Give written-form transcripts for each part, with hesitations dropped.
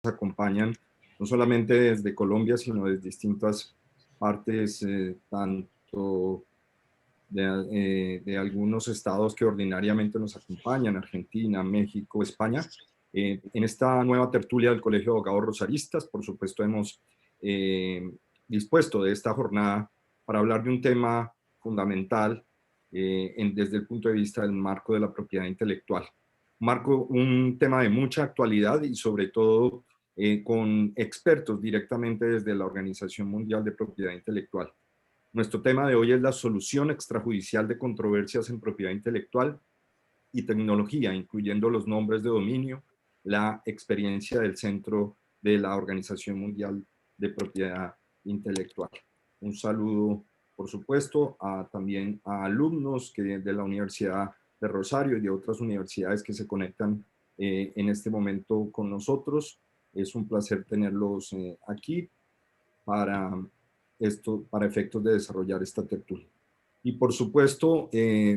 acompañan no solamente desde Colombia, sino desde distintas partes, tanto de algunos estados que ordinariamente nos acompañan, Argentina, México, España. En esta nueva tertulia del Colegio de Abogados Rosaristas, por supuesto, hemos dispuesto de esta jornada para hablar de un tema fundamental desde el punto de vista del marco de la propiedad intelectual. Un tema de mucha actualidad y sobre todo con expertos directamente desde la Organización Mundial de Propiedad Intelectual. Nuestro tema de hoy es la solución extrajudicial de controversias en propiedad intelectual y tecnología, incluyendo los nombres de dominio, la experiencia del Centro de la Organización Mundial de Propiedad Intelectual. Un saludo, por supuesto, también a alumnos de la Universidad de Rosario y de otras universidades que se conectan en este momento con nosotros. Es un placer tenerlos aquí para efectos de desarrollar esta tertulia. Y por supuesto,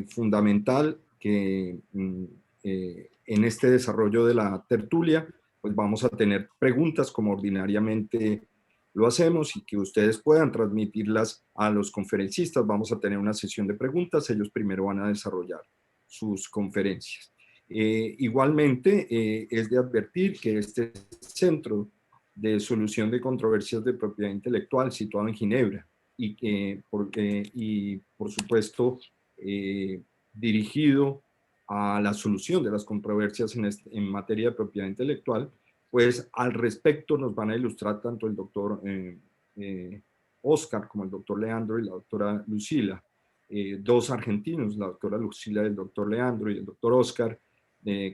fundamental que en este desarrollo de la tertulia, pues vamos a tener preguntas como ordinariamente lo hacemos y que ustedes puedan transmitirlas a los conferencistas. Vamos a tener una sesión de preguntas, ellos primero van a desarrollar sus conferencias. Igualmente, es de advertir que este centro de solución de controversias de propiedad intelectual situado en Ginebra y por supuesto dirigido a la solución de las controversias en materia de propiedad intelectual, pues al respecto nos van a ilustrar tanto el doctor Oscar como el doctor Leandro y la doctora Lucila, dos argentinos, la doctora Lucila y el doctor Leandro y el doctor Oscar,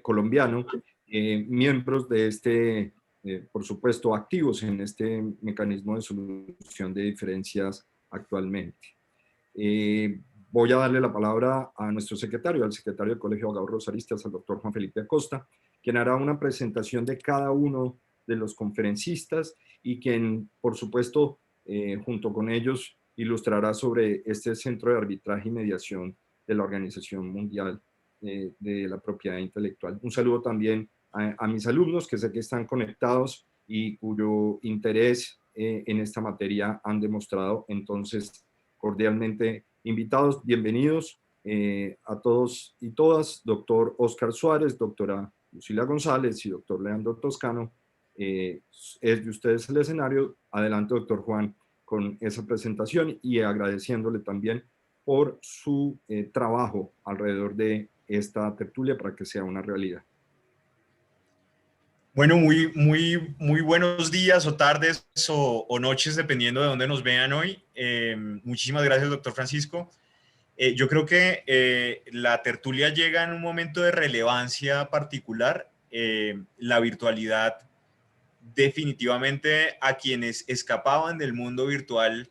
colombiano, miembros de este por supuesto, activos en este mecanismo de solución de diferencias actualmente. Voy a darle la palabra a nuestro secretario, al secretario del Colegio de Abogados Rosaristas, al doctor Juan Felipe Acosta, quien hará una presentación de cada uno de los conferencistas y quien, por supuesto, junto con ellos, ilustrará sobre este centro de arbitraje y mediación de la Organización Mundial de la Propiedad Intelectual. Un saludo también a mis alumnos que sé que están conectados y cuyo interés en esta materia han demostrado. Entonces, cordialmente invitados, bienvenidos a todos y todas, doctor Oscar Suárez, doctora Lucila González y doctor Leandro Toscano. Es de ustedes el escenario. Adelante, doctor Juan, con esa presentación y agradeciéndole también por su trabajo alrededor de esta tertulia para que sea una realidad. Bueno, muy buenos días o tardes o noches, dependiendo de dónde nos vean hoy. Muchísimas gracias, doctor Francisco. Yo creo que la tertulia llega en un momento de relevancia particular. La virtualidad definitivamente a quienes escapaban del mundo virtual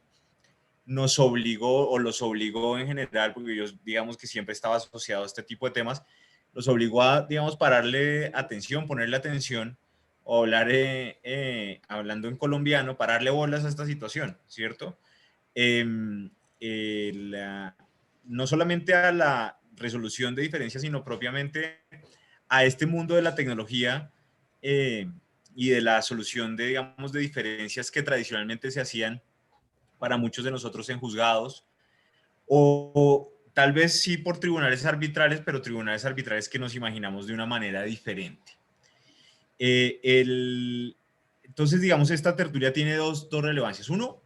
nos obligó o los obligó en general, porque yo digamos que siempre estaba asociado a este tipo de temas, los obligó a, digamos, pararle atención, ponerle atención o hablar, hablando en colombiano, pararle bolas a esta situación, ¿cierto? No solamente a la resolución de diferencias, sino propiamente a este mundo de la tecnología y de la solución de, digamos, de diferencias que tradicionalmente se hacían para muchos de nosotros en juzgados, o tal vez sí por tribunales arbitrales, pero tribunales arbitrales que nos imaginamos de una manera diferente. Entonces, digamos, esta tertulia tiene dos relevancias. Uno,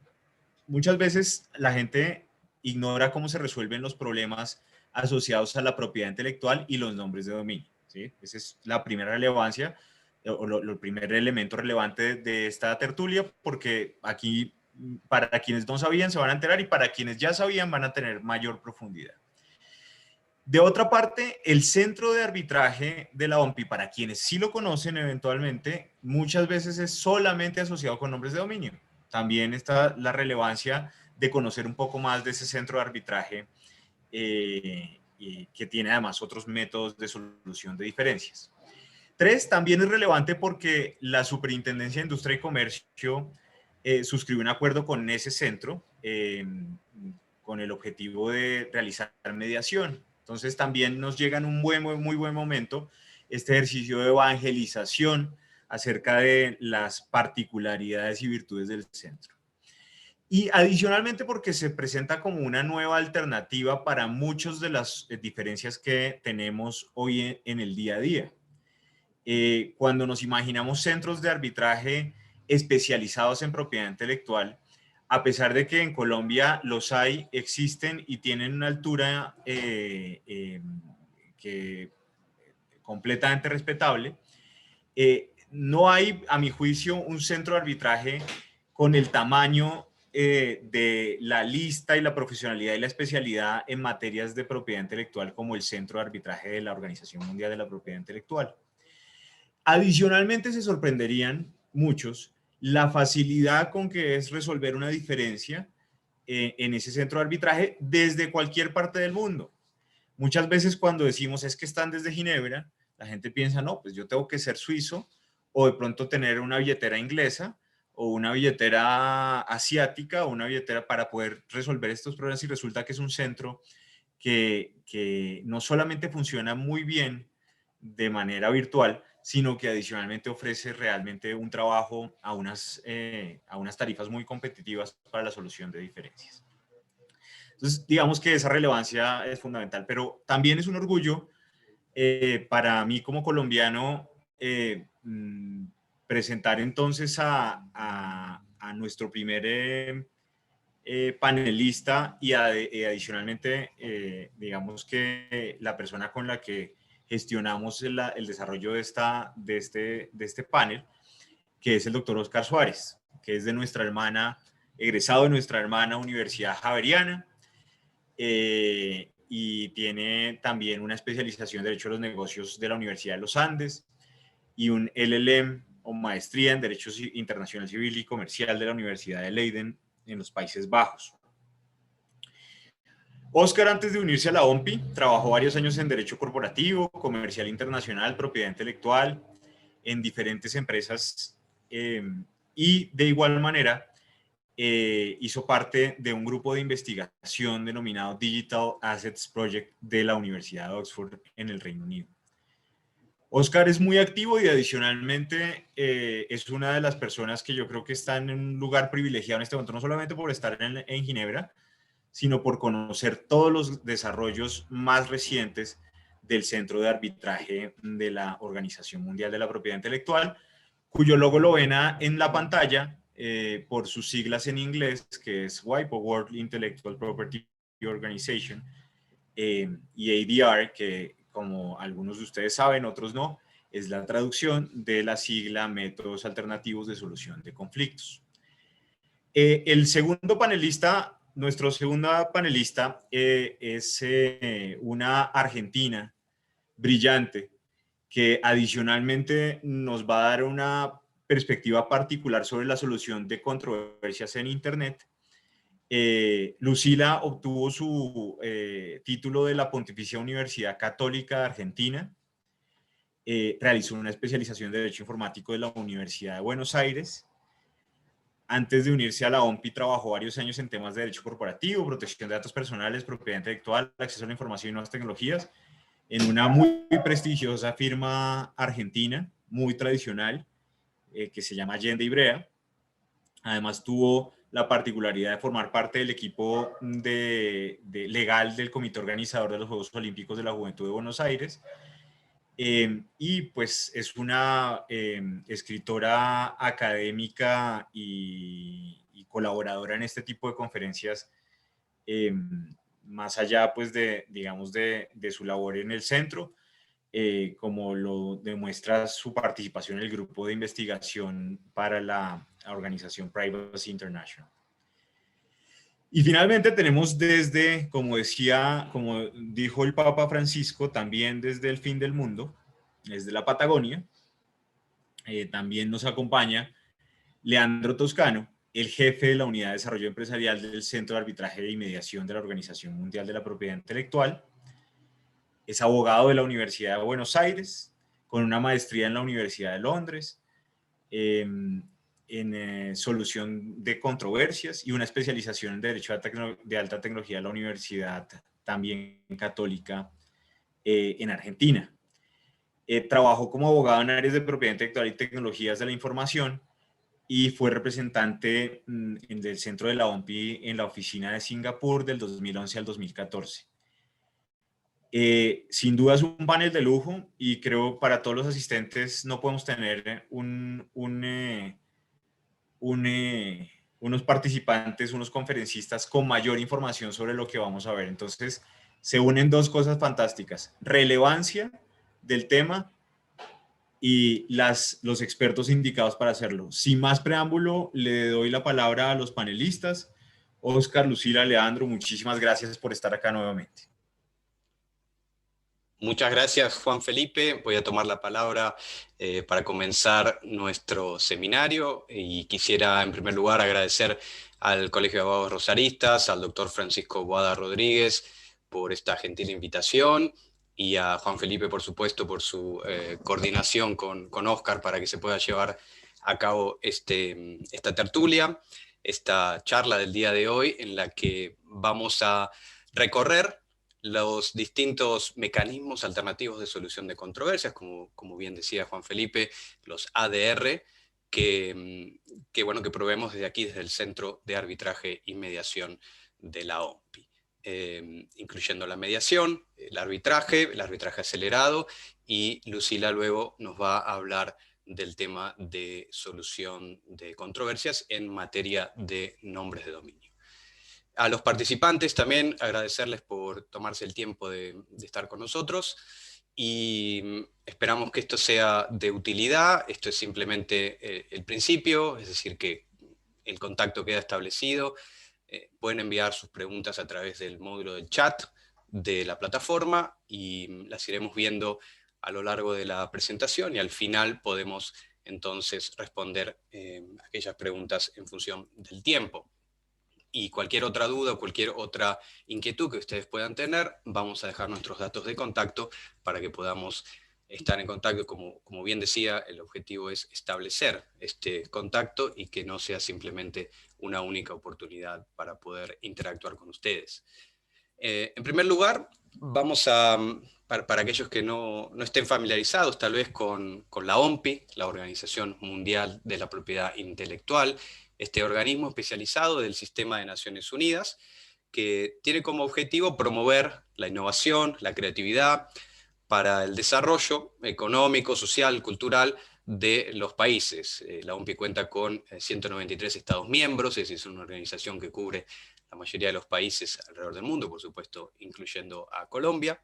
muchas veces la gente ignora cómo se resuelven los problemas asociados a la propiedad intelectual y los nombres de dominio, ¿sí? Esa es la primera relevancia, o el primer elemento relevante de esta tertulia, porque aquí, para quienes no sabían, se van a enterar, y para quienes ya sabían, van a tener mayor profundidad. De otra parte, el centro de arbitraje de la OMPI, para quienes sí lo conocen eventualmente, muchas veces es solamente asociado con nombres de dominio. También está la relevancia de conocer un poco más de ese centro de arbitraje que tiene además otros métodos de solución de diferencias. 3, también es relevante porque la Superintendencia de Industria y Comercio suscribió un acuerdo con ese centro con el objetivo de realizar mediación. Entonces también nos llega en un muy buen momento este ejercicio de evangelización acerca de las particularidades y virtudes del centro. Y adicionalmente porque se presenta como una nueva alternativa para muchas de las diferencias que tenemos hoy en el día a día. Cuando nos imaginamos centros de arbitraje especializados en propiedad intelectual, a pesar de que en Colombia los hay, existen y tienen una altura que completamente respetable, no hay, a mi juicio, un centro de arbitraje con el tamaño de la lista y la profesionalidad y la especialidad en materias de propiedad intelectual como el Centro de Arbitraje de la Organización Mundial de la Propiedad Intelectual. Adicionalmente, se sorprenderían muchos la facilidad con que es resolver una diferencia en ese centro de arbitraje desde cualquier parte del mundo. Muchas veces cuando decimos es que están desde Ginebra, la gente piensa, no, pues yo tengo que ser suizo o de pronto tener una billetera inglesa o una billetera asiática o una billetera para poder resolver estos problemas, y resulta que es un centro que no solamente funciona muy bien de manera virtual, sino que adicionalmente ofrece realmente un trabajo a unas tarifas muy competitivas para la solución de diferencias. Entonces, digamos que esa relevancia es fundamental, pero también es un orgullo para mí como colombiano presentar entonces a nuestro primer panelista y adicionalmente, digamos que la persona con la que gestionamos el desarrollo de este panel, que es el doctor Oscar Suárez, que es de nuestra hermana, egresado de nuestra hermana Universidad Javeriana, y tiene también una especialización en Derecho de los Negocios de la Universidad de los Andes y un LLM o maestría en Derecho Internacional Civil y Comercial de la Universidad de Leiden en los Países Bajos. Oscar, antes de unirse a la OMPI, trabajó varios años en Derecho Corporativo, Comercial Internacional, Propiedad Intelectual, en diferentes empresas y de igual manera hizo parte de un grupo de investigación denominado Digital Assets Project de la Universidad de Oxford en el Reino Unido. Oscar es muy activo y adicionalmente es una de las personas que yo creo que está en un lugar privilegiado en este momento, no solamente por estar en Ginebra, sino por conocer todos los desarrollos más recientes del Centro de Arbitraje de la Organización Mundial de la Propiedad Intelectual, cuyo logo lo ven en la pantalla por sus siglas en inglés, que es WIPO, World Intellectual Property Organization, y ADR, que como algunos de ustedes saben, otros no, es la traducción de la sigla Métodos Alternativos de Solución de Conflictos. El segundo panelista, nuestro segunda panelista, es una argentina brillante que adicionalmente nos va a dar una perspectiva particular sobre la solución de controversias en Internet. Lucila obtuvo su título de la Pontificia Universidad Católica de Argentina, realizó una especialización de Derecho Informático de la Universidad de Buenos Aires. Antes de unirse a la OMPI, trabajó varios años en temas de derecho corporativo, protección de datos personales, propiedad intelectual, acceso a la información y nuevas tecnologías, en una muy prestigiosa firma argentina, muy tradicional, que se llama Allende y Brea. Además, tuvo la particularidad de formar parte del equipo legal del Comité Organizador de los Juegos Olímpicos de la Juventud de Buenos Aires. Y pues es una escritora académica y colaboradora en este tipo de conferencias, más allá pues digamos de su labor en el centro, como lo demuestra su participación en el grupo de investigación para la organización Privacy International. Y finalmente tenemos desde, como dijo el Papa Francisco, también desde el fin del mundo, desde la Patagonia, también nos acompaña Leandro Toscano, el jefe de la Unidad de Desarrollo Empresarial del Centro de Arbitraje y Mediación de la Organización Mundial de la Propiedad Intelectual. Es abogado de la Universidad de Buenos Aires, con una maestría en la Universidad de Londres, en solución de controversias y una especialización en Derecho de Alta Tecnología de la Universidad también Católica en Argentina. Trabajó como abogado en áreas de propiedad intelectual y tecnologías de la información y fue representante del centro de la OMPI en la oficina de Singapur del 2011 al 2014. Sin duda es un panel de lujo y creo para todos los asistentes no podemos tener unos participantes, unos conferencistas con mayor información sobre lo que vamos a ver. Entonces, se unen dos cosas fantásticas: relevancia del tema y los expertos indicados para hacerlo. Sin más preámbulo, le doy la palabra a los panelistas. Oscar, Lucila, Leandro, muchísimas gracias por estar acá nuevamente. Muchas gracias, Juan Felipe. Voy a tomar la palabra para comenzar nuestro seminario y quisiera en primer lugar agradecer al Colegio de Abogados Rosaristas, al doctor Francisco Boada Rodríguez por esta gentil invitación y a Juan Felipe, por supuesto, por su coordinación con Oscar para que se pueda llevar a cabo esta tertulia, esta charla del día de hoy en la que vamos a recorrer los distintos mecanismos alternativos de solución de controversias, como bien decía Juan Felipe, los ADR, que proveemos desde aquí, desde el Centro de Arbitraje y Mediación de la OMPI, incluyendo la mediación, el arbitraje acelerado, y Lucila luego nos va a hablar del tema de solución de controversias en materia de nombres de dominio. A los participantes también agradecerles por tomarse el tiempo de estar con nosotros y esperamos que esto sea de utilidad. Esto es simplemente el principio, es decir, que el contacto queda establecido. Pueden enviar sus preguntas a través del módulo del chat de la plataforma y las iremos viendo a lo largo de la presentación y al final podemos entonces responder aquellas preguntas en función del tiempo. Y cualquier otra duda o cualquier otra inquietud que ustedes puedan tener, vamos a dejar nuestros datos de contacto para que podamos estar en contacto. Como bien decía, el objetivo es establecer este contacto y que no sea simplemente una única oportunidad para poder interactuar con ustedes. En primer lugar, vamos a, para aquellos que no estén familiarizados tal vez con la OMPI, la Organización Mundial de la Propiedad Intelectual, este organismo especializado del Sistema de Naciones Unidas, que tiene como objetivo promover la innovación, la creatividad, para el desarrollo económico, social, cultural de los países. La OMPI cuenta con 193 Estados miembros, es decir, es una organización que cubre la mayoría de los países alrededor del mundo, por supuesto, incluyendo a Colombia.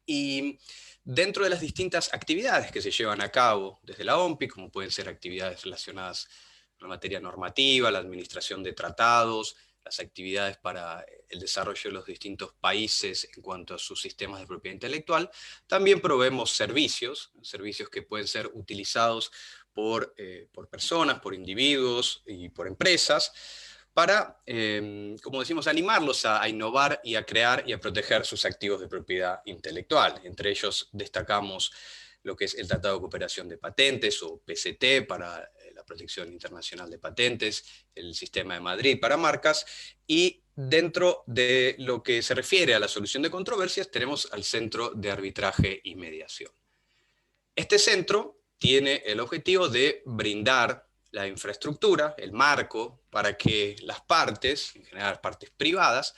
Y dentro de las distintas actividades que se llevan a cabo desde la OMPI, como pueden ser actividades relacionadas con la materia normativa, la administración de tratados, las actividades para el desarrollo de los distintos países en cuanto a sus sistemas de propiedad intelectual, también proveemos servicios que pueden ser utilizados por personas, por individuos y por empresas, para, como decimos, animarlos a innovar y a crear y a proteger sus activos de propiedad intelectual. Entre ellos destacamos lo que es el Tratado de Cooperación de Patentes, o PCT, para la protección internacional de patentes, el Sistema de Madrid para marcas, y dentro de lo que se refiere a la solución de controversias tenemos al Centro de Arbitraje y Mediación. Este centro tiene el objetivo de brindar la infraestructura, el marco, para que las partes, en general partes privadas,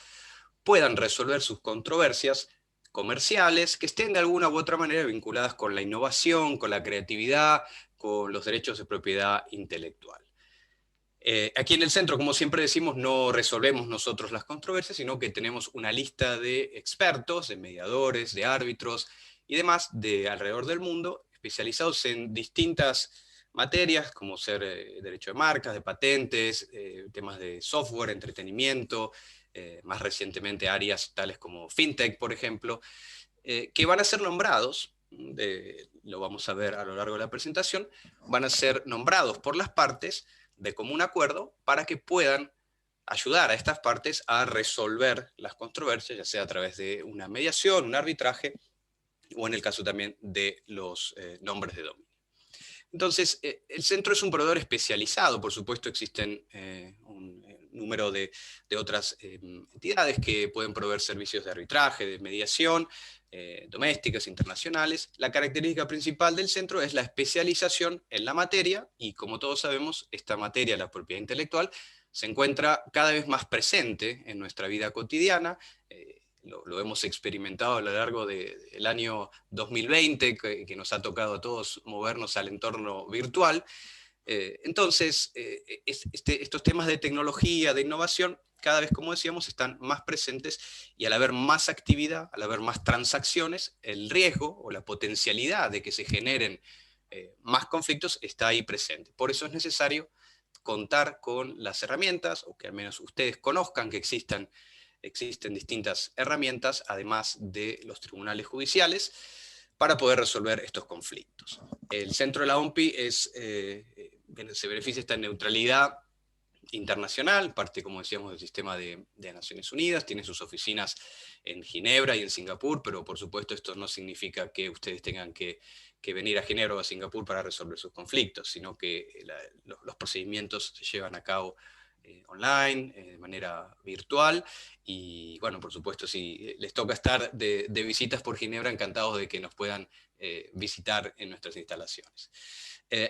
puedan resolver sus controversias comerciales que estén de alguna u otra manera vinculadas con la innovación, con la creatividad, con los derechos de propiedad intelectual. Aquí en el centro, como siempre decimos, no resolvemos nosotros las controversias, sino que tenemos una lista de expertos, de mediadores, de árbitros y demás de alrededor del mundo, especializados en distintas materias, como ser derecho de marcas, de patentes, temas de software, entretenimiento, más recientemente áreas tales como fintech, por ejemplo, que van a ser nombrados, lo vamos a ver a lo largo de la presentación, van a ser nombrados por las partes de común acuerdo para que puedan ayudar a estas partes a resolver las controversias, ya sea a través de una mediación, un arbitraje, o en el caso también de los nombres de dominio. Entonces, el centro es un proveedor especializado, por supuesto existen número de otras entidades que pueden proveer servicios de arbitraje, de mediación, domésticas, internacionales. La característica principal del centro es la especialización en la materia, y como todos sabemos, esta materia, la propiedad intelectual, se encuentra cada vez más presente en nuestra vida cotidiana. Lo hemos experimentado a lo largo del año 2020, que nos ha tocado a todos movernos al entorno virtual. Entonces, estos temas de tecnología, de innovación, cada vez, como decíamos, están más presentes, y al haber más actividad, al haber más transacciones, el riesgo o la potencialidad de que se generen más conflictos está ahí presente. Por eso es necesario contar con las herramientas, o que al menos ustedes conozcan que existen distintas herramientas, además de los tribunales judiciales, para poder resolver estos conflictos. El centro de la OMPI se beneficia de esta neutralidad internacional, parte, como decíamos, del sistema de Naciones Unidas, tiene sus oficinas en Ginebra y en Singapur, pero por supuesto esto no significa que ustedes tengan que venir a Ginebra o a Singapur para resolver sus conflictos, sino que los procedimientos se llevan a cabo online, de manera virtual, y bueno, por supuesto, si les toca estar de visitas por Ginebra, encantados de que nos puedan visitar en nuestras instalaciones.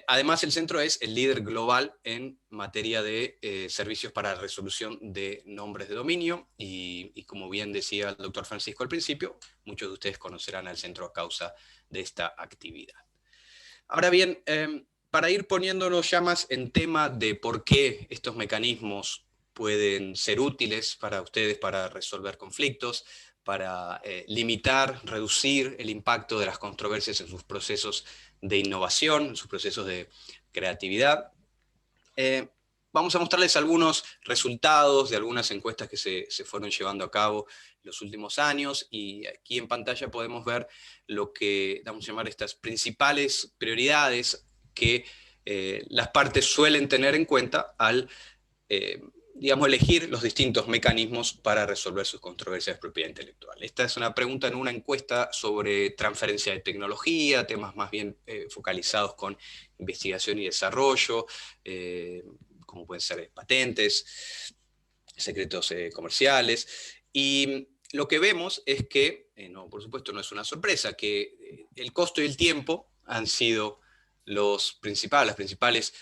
Además, el centro es el líder global en materia de servicios para resolución de nombres de dominio, y como bien decía el doctor Francisco al principio, muchos de ustedes conocerán al centro a causa de esta actividad. Ahora bien, para ir poniéndonos ya más en tema de por qué estos mecanismos pueden ser útiles para ustedes para resolver conflictos, para limitar, reducir el impacto de las controversias en sus procesos de innovación, en sus procesos de creatividad, vamos a mostrarles algunos resultados de algunas encuestas que se fueron llevando a cabo en los últimos años, y aquí en pantalla podemos ver lo que vamos a llamar estas principales prioridades que las partes suelen tener en cuenta al digamos, elegir los distintos mecanismos para resolver sus controversias de propiedad intelectual. Esta es una pregunta en una encuesta sobre transferencia de tecnología, temas más bien focalizados con investigación y desarrollo, como pueden ser patentes, secretos comerciales, y lo que vemos es que, no, por supuesto no es una sorpresa, que el costo y el tiempo han sido las principales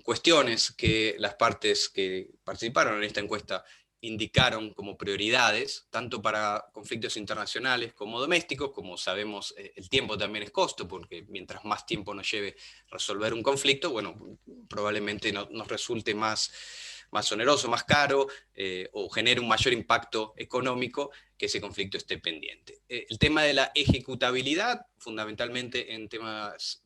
cuestiones que las partes que participaron en esta encuesta indicaron como prioridades, tanto para conflictos internacionales como domésticos. Como sabemos, el tiempo también es costo, porque mientras más tiempo nos lleve resolver un conflicto, bueno, probablemente nos resulte más oneroso, más caro, o genere un mayor impacto económico que ese conflicto esté pendiente. El tema de la ejecutabilidad, fundamentalmente en temas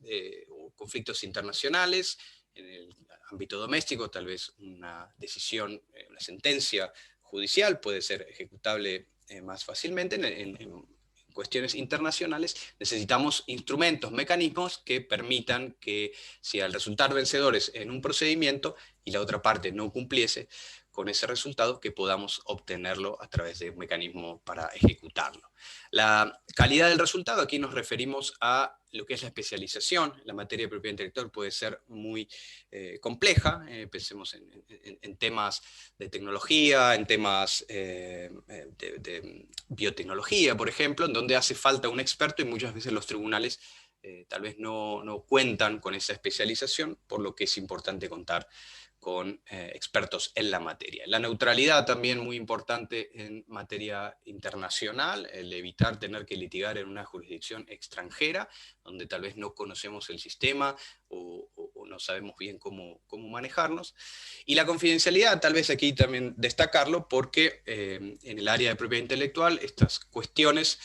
o conflictos internacionales. En el ámbito doméstico, tal vez una decisión, una sentencia judicial puede ser ejecutable más fácilmente. En cuestiones internacionales necesitamos instrumentos, mecanismos que permitan que, si al resultar vencedores en un procedimiento y la otra parte no cumpliese con ese resultado, que podamos obtenerlo a través de un mecanismo para ejecutarlo. La calidad del resultado, aquí nos referimos a lo que es la especialización. La materia de propiedad intelectual puede ser muy compleja, pensemos en temas de tecnología, en temas de biotecnología, por ejemplo, en donde hace falta un experto, y muchas veces los tribunales tal vez no cuentan con esa especialización, por lo que es importante contar con expertos en la materia. La neutralidad también muy importante en materia internacional, el evitar tener que litigar en una jurisdicción extranjera, donde tal vez no conocemos el sistema o no sabemos bien cómo manejarnos. Y la confidencialidad, tal vez aquí también destacarlo, porque en el área de propiedad intelectual estas cuestiones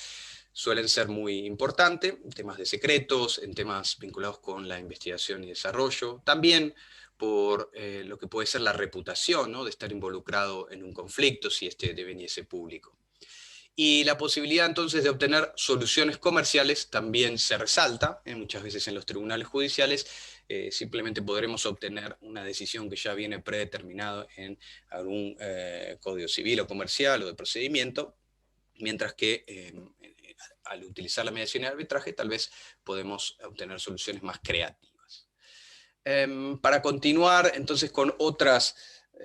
suelen ser muy importantes, en temas de secretos, en temas vinculados con la investigación y desarrollo, también por lo que puede ser la reputación, ¿no?, de estar involucrado en un conflicto si este deveniese público. Y la posibilidad entonces de obtener soluciones comerciales también se resalta. Muchas veces en los tribunales judiciales simplemente podremos obtener una decisión que ya viene predeterminada en algún código civil o comercial o de procedimiento, mientras que al utilizar la mediación y el arbitraje tal vez podemos obtener soluciones más creativas. Para continuar entonces con otras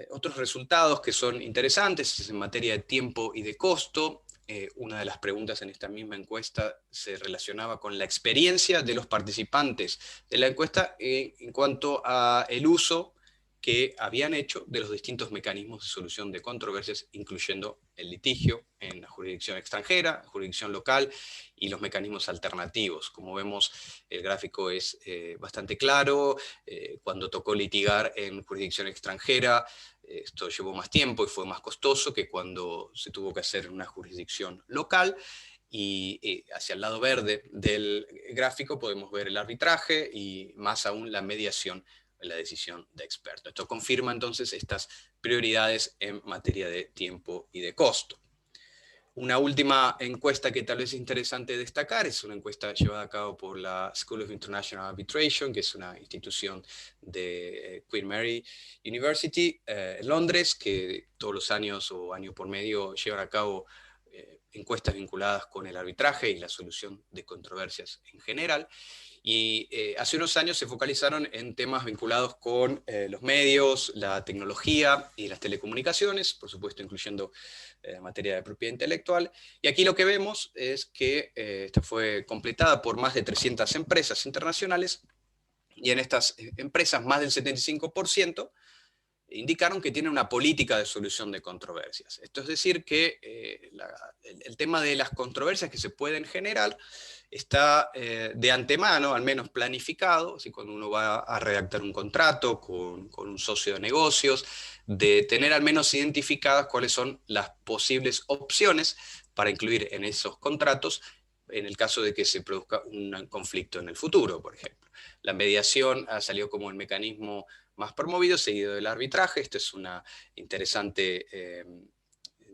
otros resultados que son interesantes es en materia de tiempo y de costo. Una de las preguntas en esta misma encuesta se relacionaba con la experiencia de los participantes de la encuesta en cuanto a el uso que habían hecho de los distintos mecanismos de solución de controversias, incluyendo el litigio en la jurisdicción extranjera, jurisdicción local y los mecanismos alternativos. Como vemos, el gráfico es bastante claro. Cuando tocó litigar en jurisdicción extranjera, esto llevó más tiempo y fue más costoso que cuando se tuvo que hacer en una jurisdicción local. Y hacia el lado verde del gráfico podemos ver el arbitraje y más aún la mediación, la decisión de experto. Esto confirma entonces estas prioridades en materia de tiempo y de costo. Una última encuesta que tal vez es interesante destacar es una encuesta llevada a cabo por la School of International Arbitration, que es una institución de Queen Mary University en Londres, que todos los años o año por medio llevan a cabo encuestas vinculadas con el arbitraje y la solución de controversias en general. Y hace unos años se focalizaron en temas vinculados con los medios, la tecnología y las telecomunicaciones, por supuesto incluyendo materia de propiedad intelectual. Y aquí lo que vemos es que esta fue completada por más de 300 empresas internacionales, y en estas empresas más del 75% indicaron que tienen una política de solución de controversias. Esto es decir que el tema de las controversias que se pueden generar está de antemano, al menos planificado, así cuando uno va a redactar un contrato con un socio de negocios, de tener al menos identificadas cuáles son las posibles opciones para incluir en esos contratos en el caso de que se produzca un conflicto en el futuro, por ejemplo. La mediación ha salido como el mecanismo más promovido, seguido del arbitraje. Esto es una interesante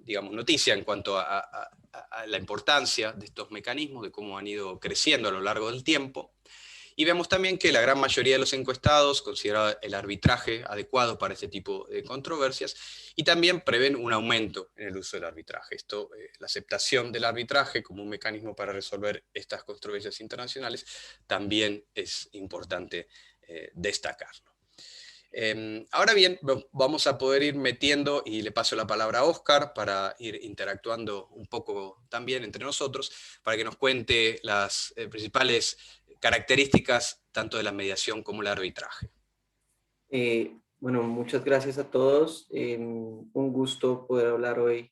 digamos, noticia en cuanto a la importancia de estos mecanismos, de cómo han ido creciendo a lo largo del tiempo. Y vemos también que la gran mayoría de los encuestados considera el arbitraje adecuado para este tipo de controversias y también prevén un aumento en el uso del arbitraje. Esto, la aceptación del arbitraje como un mecanismo para resolver estas controversias internacionales, también es importante destacarlo. Ahora bien, vamos a poder ir metiendo, y le paso la palabra a Óscar para ir interactuando un poco también entre nosotros, para que nos cuente las principales características tanto de la mediación como el arbitraje. Bueno, muchas gracias a todos. Un gusto poder hablar hoy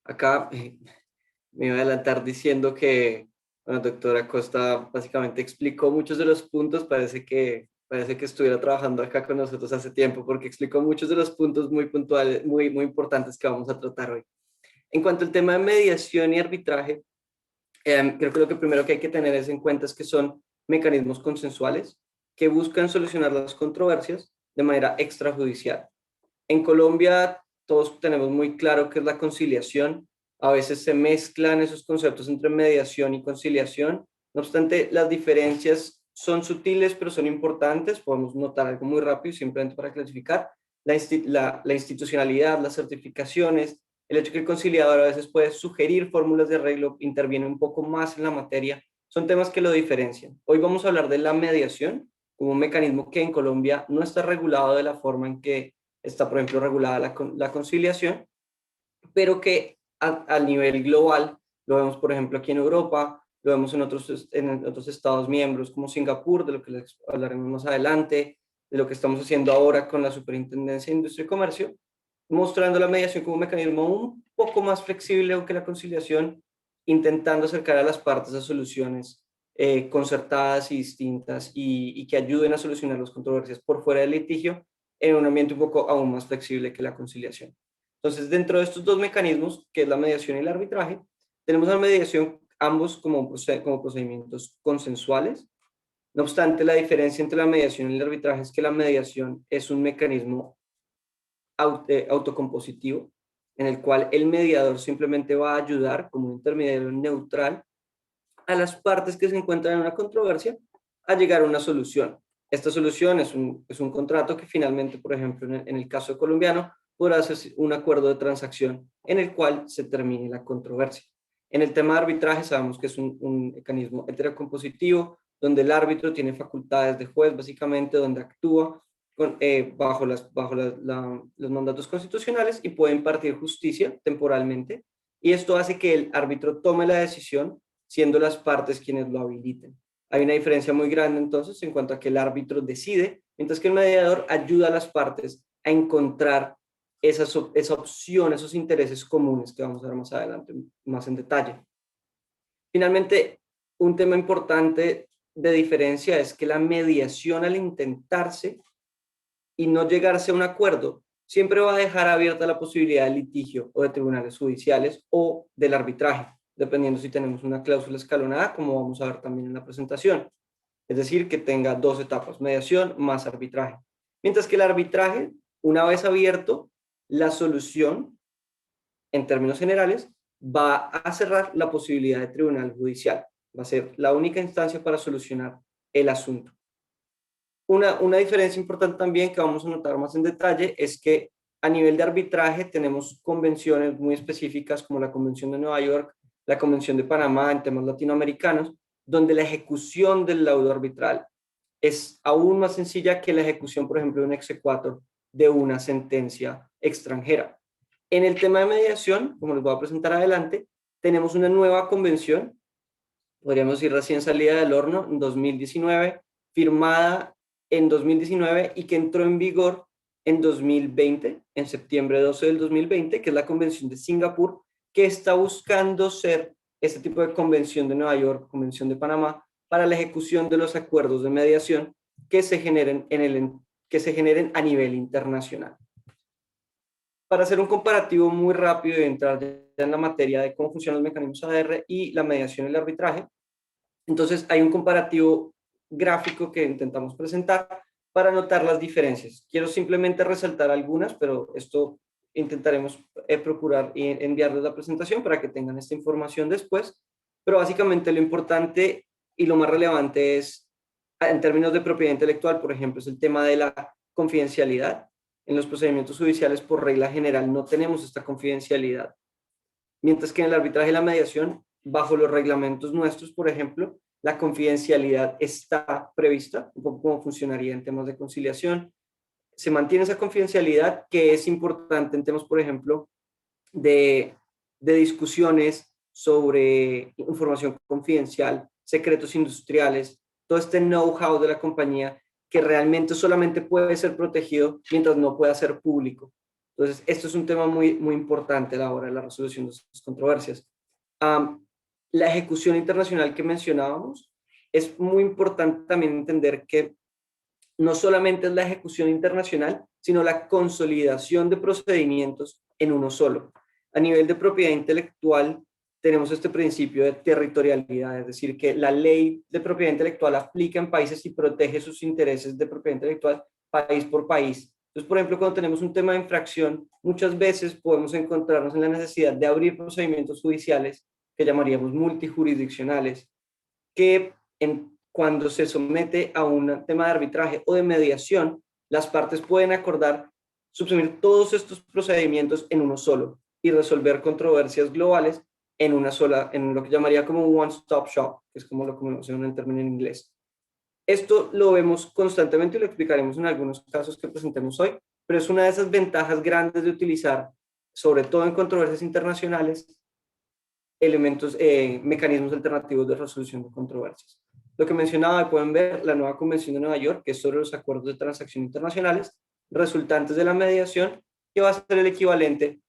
acá. Me voy a adelantar diciendo que, bueno, doctora Costa básicamente explicó muchos de los puntos. Parece que estuviera trabajando acá con nosotros hace tiempo, porque explicó muchos de los puntos muy puntuales, muy importantes que vamos a tratar hoy. En cuanto al tema de mediación y arbitraje, creo que lo que primero que hay que tener en cuenta es que son mecanismos consensuales que buscan solucionar las controversias de manera extrajudicial. En Colombia todos tenemos muy claro qué es la conciliación. A veces se mezclan esos conceptos entre mediación y conciliación. No obstante, las diferencias son sutiles, pero son importantes. Podemos notar algo muy rápido, simplemente para clasificar. La institucionalidad, las certificaciones, el hecho que el conciliador a veces puede sugerir fórmulas de arreglo, interviene un poco más en la materia, son temas que lo diferencian. Hoy vamos a hablar de la mediación como un mecanismo que en Colombia no está regulado de la forma en que está, por ejemplo, regulada la conciliación, pero que a nivel global lo vemos, por ejemplo, aquí en Europa, lo vemos en otros estados miembros como Singapur, de lo que les hablaremos más adelante, de lo que estamos haciendo ahora con la Superintendencia de Industria y Comercio, mostrando la mediación como un mecanismo un poco más flexible que la conciliación, intentando acercar a las partes a soluciones concertadas y distintas y que ayuden a solucionar las controversias por fuera del litigio en un ambiente un poco aún más flexible que la conciliación. Entonces, dentro de estos dos mecanismos, que es la mediación y el arbitraje, tenemos la mediación ambos como procedimientos consensuales. No obstante, la diferencia entre la mediación y el arbitraje es que la mediación es un mecanismo autocompositivo, en el cual el mediador simplemente va a ayudar como un intermediario neutral a las partes que se encuentran en una controversia a llegar a una solución. Esta solución es un contrato que finalmente, por ejemplo, en el caso colombiano, podrá hacerse un acuerdo de transacción en el cual se termine la controversia. En el tema de arbitraje sabemos que es un mecanismo heterocompositivo, donde el árbitro tiene facultades de juez, básicamente, donde actúa bajo los mandatos constitucionales y puede impartir justicia temporalmente, y esto hace que el árbitro tome la decisión siendo las partes quienes lo habiliten. Hay una diferencia muy grande entonces en cuanto a que el árbitro decide, mientras que el mediador ayuda a las partes a encontrar esa opción, esos intereses comunes que vamos a ver más adelante, más en detalle. Finalmente, un tema importante de diferencia es que la mediación, al intentarse y no llegarse a un acuerdo, siempre va a dejar abierta la posibilidad de litigio o de tribunales judiciales o del arbitraje, dependiendo si tenemos una cláusula escalonada, como vamos a ver también en la presentación. Es decir, que tenga dos etapas, mediación más arbitraje. Mientras que el arbitraje, una vez abierto, la solución, en términos generales, va a cerrar la posibilidad de tribunal judicial. Va a ser la única instancia para solucionar el asunto. Una diferencia importante también que vamos a notar más en detalle es que a nivel de arbitraje tenemos convenciones muy específicas como la Convención de Nueva York, la Convención de Panamá en temas latinoamericanos, donde la ejecución del laudo arbitral es aún más sencilla que la ejecución, por ejemplo, de un exequatur de una sentencia extranjera. En el tema de mediación, como les voy a presentar adelante, tenemos una nueva convención, podríamos decir recién salida del horno, en 2019, firmada en 2019 y que entró en vigor en 2020, en septiembre 12 del 2020, que es la Convención de Singapur, que está buscando ser este tipo de convención de Nueva York, convención de Panamá, para la ejecución de los acuerdos de mediación que se generen, a nivel internacional. Para hacer un comparativo muy rápido y entrar ya en la materia de cómo funcionan los mecanismos ADR y la mediación y el arbitraje, entonces hay un comparativo gráfico que intentamos presentar para notar las diferencias. Quiero simplemente resaltar algunas, pero esto intentaremos procurar enviarles la presentación para que tengan esta información después. Pero básicamente lo importante y lo más relevante es, en términos de propiedad intelectual, por ejemplo, es el tema de la confidencialidad. En los procedimientos judiciales, por regla general, no tenemos esta confidencialidad. Mientras que en el arbitraje y la mediación, bajo los reglamentos nuestros, por ejemplo, la confidencialidad está prevista, un poco como funcionaría en temas de conciliación. Se mantiene esa confidencialidad que es importante en temas, por ejemplo, de discusiones sobre información confidencial, secretos industriales, todo este know-how de la compañía que realmente solamente puede ser protegido mientras no pueda ser público. Entonces, esto es un tema muy, muy importante a la hora de la resolución de estas controversias. La ejecución internacional que mencionábamos, es muy importante también entender que no solamente es la ejecución internacional, sino la consolidación de procedimientos en uno solo. A nivel de propiedad intelectual, tenemos este principio de territorialidad, es decir, que la ley de propiedad intelectual aplica en países y protege sus intereses de propiedad intelectual país por país. Entonces, por ejemplo, cuando tenemos un tema de infracción, muchas veces podemos encontrarnos en la necesidad de abrir procedimientos judiciales que llamaríamos multijurisdiccionales, que cuando se somete a un tema de arbitraje o de mediación, las partes pueden acordar subsumir todos estos procedimientos en uno solo y resolver controversias globales en lo que llamaría como un one-stop shop, que es como lo conocemos en término en inglés. Esto lo vemos constantemente y lo explicaremos en algunos casos que presentemos hoy, pero es una de esas ventajas grandes de utilizar, sobre todo en controversias internacionales, mecanismos alternativos de resolución de controversias. Lo que mencionaba, pueden ver la nueva Convención de Nueva York, que es sobre los acuerdos de transacción internacionales resultantes de la mediación, que va a ser el equivalente,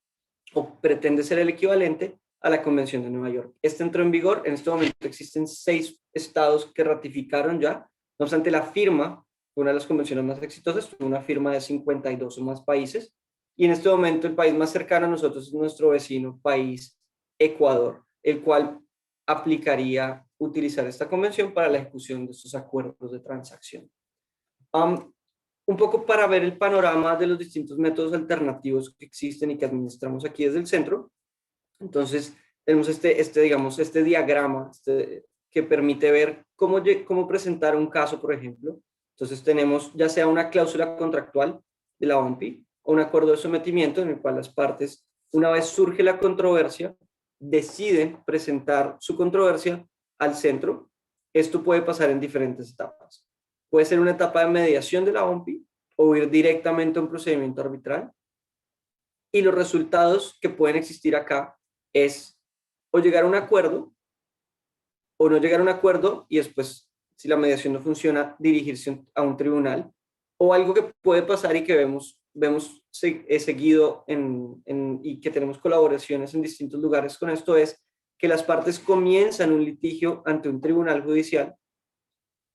o pretende ser el equivalente, a la Convención de Nueva York. Este entró en vigor, en este momento existen 6 estados que ratificaron ya, no obstante la firma, una de las convenciones más exitosas, fue una firma de 52 o más países, y en este momento el país más cercano a nosotros es nuestro vecino país, Ecuador, el cual aplicaría utilizar esta convención para la ejecución de estos acuerdos de transacción. Un poco para ver el panorama de los distintos métodos alternativos que existen y que administramos aquí desde el centro. Entonces, tenemos este diagrama que permite ver cómo presentar un caso, por ejemplo. Entonces, tenemos ya sea una cláusula contractual de la OMPI o un acuerdo de sometimiento en el cual las partes, una vez surge la controversia, deciden presentar su controversia al centro. Esto puede pasar en diferentes etapas. Puede ser una etapa de mediación de la OMPI o ir directamente a un procedimiento arbitral. Y los resultados que pueden existir acá es o llegar a un acuerdo o no llegar a un acuerdo y después, si la mediación no funciona, dirigirse a un tribunal, o algo que puede pasar y que vemos seguido y que tenemos colaboraciones en distintos lugares con esto, es que las partes comienzan un litigio ante un tribunal judicial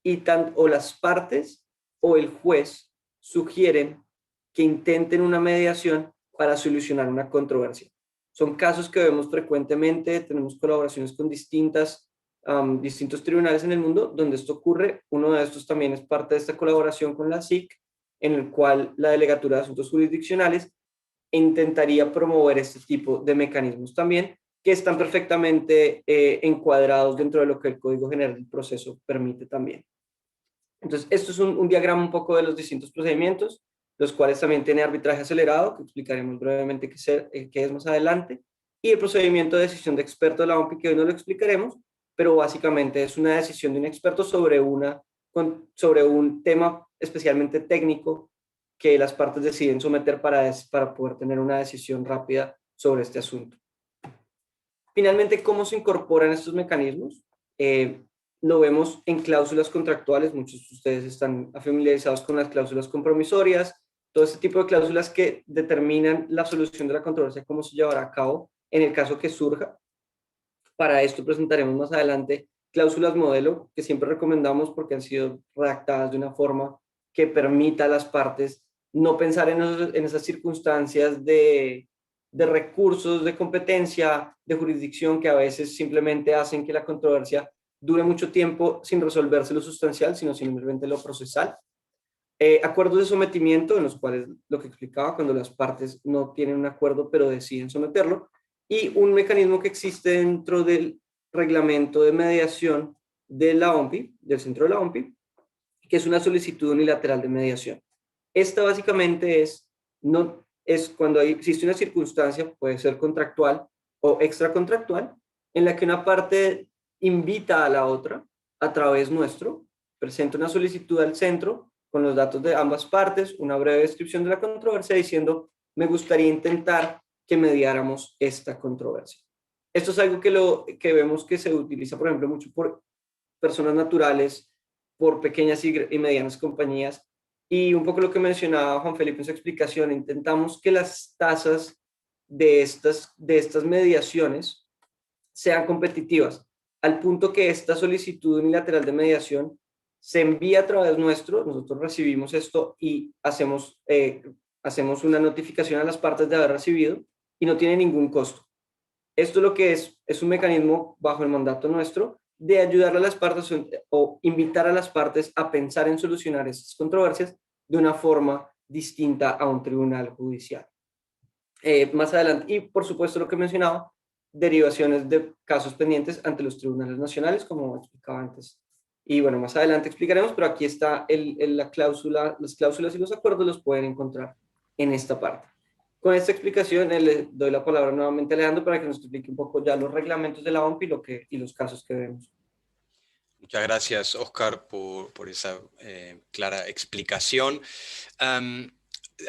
y o las partes o el juez sugieren que intenten una mediación para solucionar una controversia. Son casos que vemos frecuentemente, tenemos colaboraciones con distintos tribunales en el mundo donde esto ocurre. Uno de estos también es parte de esta colaboración con la SIC, en el cual la Delegatura de Asuntos Jurisdiccionales intentaría promover este tipo de mecanismos también, que están perfectamente encuadrados dentro de lo que el Código General del Proceso permite también. Entonces, esto es un diagrama un poco de los distintos procedimientos, los cuales también tiene arbitraje acelerado, que explicaremos brevemente qué es más adelante, y el procedimiento de decisión de experto de la OMPI, que hoy no lo explicaremos, pero básicamente es una decisión de un experto sobre un tema especialmente técnico que las partes deciden someter para poder tener una decisión rápida sobre este asunto. Finalmente, ¿cómo se incorporan estos mecanismos? Lo vemos en cláusulas contractuales. Muchos de ustedes están familiarizados con las cláusulas compromisorias, todo este tipo de cláusulas que determinan la solución de la controversia, cómo se llevará a cabo en el caso que surja. Para esto presentaremos más adelante cláusulas modelo, que siempre recomendamos porque han sido redactadas de una forma que permita a las partes no pensar en esas circunstancias de recursos, de competencia, de jurisdicción, que a veces simplemente hacen que la controversia dure mucho tiempo sin resolverse lo sustancial, sino simplemente lo procesal. Acuerdos de sometimiento, en los cuales lo que explicaba, cuando las partes no tienen un acuerdo pero deciden someterlo, y un mecanismo que existe dentro del reglamento de mediación de la OMPI, del centro de la OMPI, que es una solicitud unilateral de mediación. Esta básicamente es cuando existe una circunstancia, puede ser contractual o extracontractual, en la que una parte invita a la otra a través nuestro, presenta una solicitud al centro con los datos de ambas partes, una breve descripción de la controversia diciendo, me gustaría intentar que mediáramos esta controversia. Esto es algo que vemos que se utiliza, por ejemplo, mucho por personas naturales, por pequeñas y medianas compañías, y un poco lo que mencionaba Juan Felipe en su explicación, intentamos que las tasas de estas mediaciones sean competitivas, al punto que esta solicitud unilateral de mediación se envía a través nuestro, nosotros recibimos esto y hacemos una notificación a las partes de haber recibido y no tiene ningún costo. Esto lo que es un mecanismo bajo el mandato nuestro de ayudar a las partes o invitar a las partes a pensar en solucionar estas controversias de una forma distinta a un tribunal judicial. Más adelante, y por supuesto lo que mencionaba, derivaciones de casos pendientes ante los tribunales nacionales, como explicaba antes. Y bueno, más adelante explicaremos, pero aquí está las cláusulas y los acuerdos los pueden encontrar en esta parte. Con esta explicación le doy la palabra nuevamente a Alejandro para que nos explique un poco ya los reglamentos de la OMPI y los casos que vemos. Muchas gracias, Oscar, por esa clara explicación.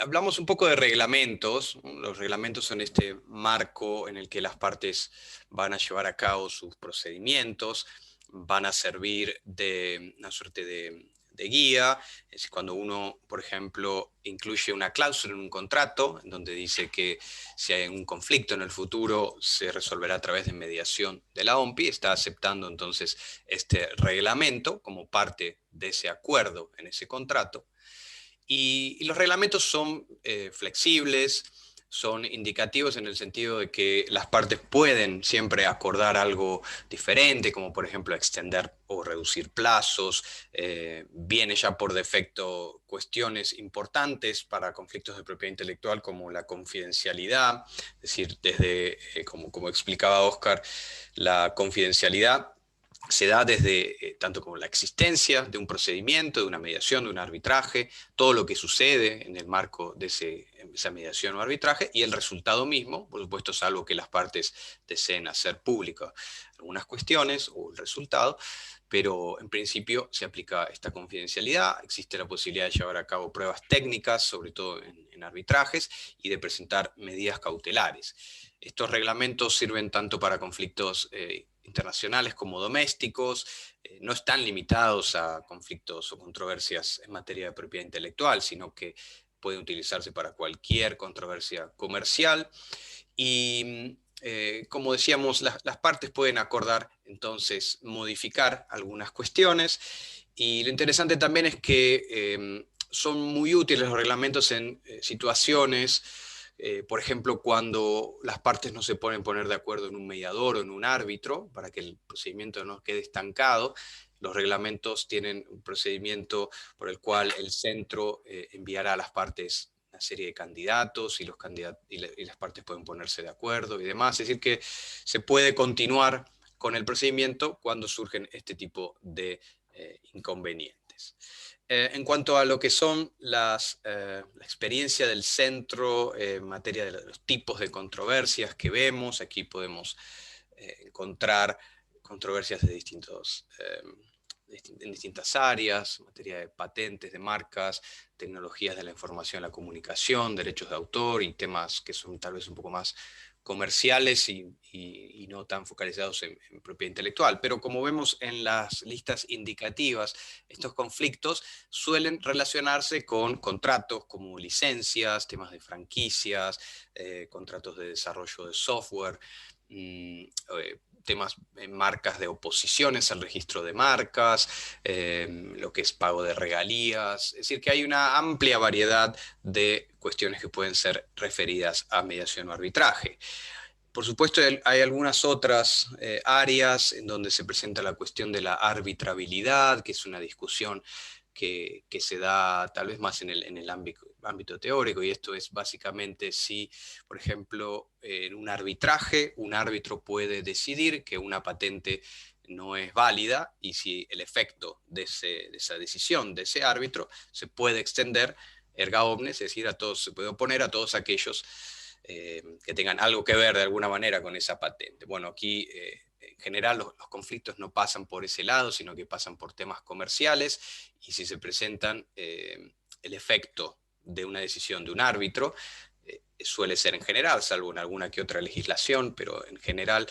Hablamos un poco de reglamentos. Los reglamentos son este marco en el que las partes van a llevar a cabo sus procedimientos, van a servir de una suerte de guía. Es decir, cuando uno, por ejemplo, incluye una cláusula en un contrato, en donde dice que si hay un conflicto en el futuro se resolverá a través de mediación de la OMPI, está aceptando entonces este reglamento como parte de ese acuerdo en ese contrato. Y los reglamentos son flexibles, son indicativos en el sentido de que las partes pueden siempre acordar algo diferente, como por ejemplo extender o reducir plazos. Viene ya por defecto cuestiones importantes para conflictos de propiedad intelectual como la confidencialidad, es decir, desde, como explicaba Oscar, la confidencialidad se da desde tanto como la existencia de un procedimiento, de una mediación, de un arbitraje, todo lo que sucede en el marco de ese esa mediación o arbitraje, y el resultado mismo, por supuesto, salvo que las partes deseen hacer pública algunas cuestiones o el resultado, pero en principio se aplica esta confidencialidad. Existe la posibilidad de llevar a cabo pruebas técnicas, sobre todo en arbitrajes, y de presentar medidas cautelares. Estos reglamentos sirven tanto para conflictos internacionales como domésticos, no están limitados a conflictos o controversias en materia de propiedad intelectual, sino que pueden utilizarse para cualquier controversia comercial. Y como decíamos, las partes pueden acordar entonces modificar algunas cuestiones, y lo interesante también es que son muy útiles los reglamentos en situaciones, por ejemplo, cuando las partes no se pueden poner de acuerdo en un mediador o en un árbitro, para que el procedimiento no quede estancado. Los reglamentos tienen un procedimiento por el cual el centro enviará a las partes una serie de candidatos, y las partes pueden ponerse de acuerdo y demás. Es decir, que se puede continuar con el procedimiento cuando surgen este tipo de inconvenientes. En cuanto a lo que son la experiencia del centro en materia de los tipos de controversias que vemos, aquí podemos encontrar controversias de en distintas áreas, en materia de patentes, de marcas, tecnologías de la información y la comunicación, derechos de autor y temas que son tal vez un poco más comerciales y no tan focalizados en propiedad intelectual. Pero como vemos en las listas indicativas, estos conflictos suelen relacionarse con contratos como licencias, temas de franquicias, contratos de desarrollo de software, temas en marcas de oposiciones al registro de marcas, lo que es pago de regalías. Es decir, que hay una amplia variedad de cuestiones que pueden ser referidas a mediación o arbitraje. Por supuesto, hay algunas otras áreas en donde se presenta la cuestión de la arbitrabilidad, que es una discusión que se da tal vez más en el ámbito teórico, y esto es básicamente si, por ejemplo, en un arbitraje, un árbitro puede decidir que una patente no es válida, y si el efecto de esa decisión de ese árbitro se puede extender erga omnes, es decir, se puede oponer a todos aquellos que tengan algo que ver de alguna manera con esa patente. Bueno, aquí en general los conflictos no pasan por ese lado, sino que pasan por temas comerciales, y si se presentan el efecto de una decisión de un árbitro, suele ser en general, salvo en alguna que otra legislación, pero en general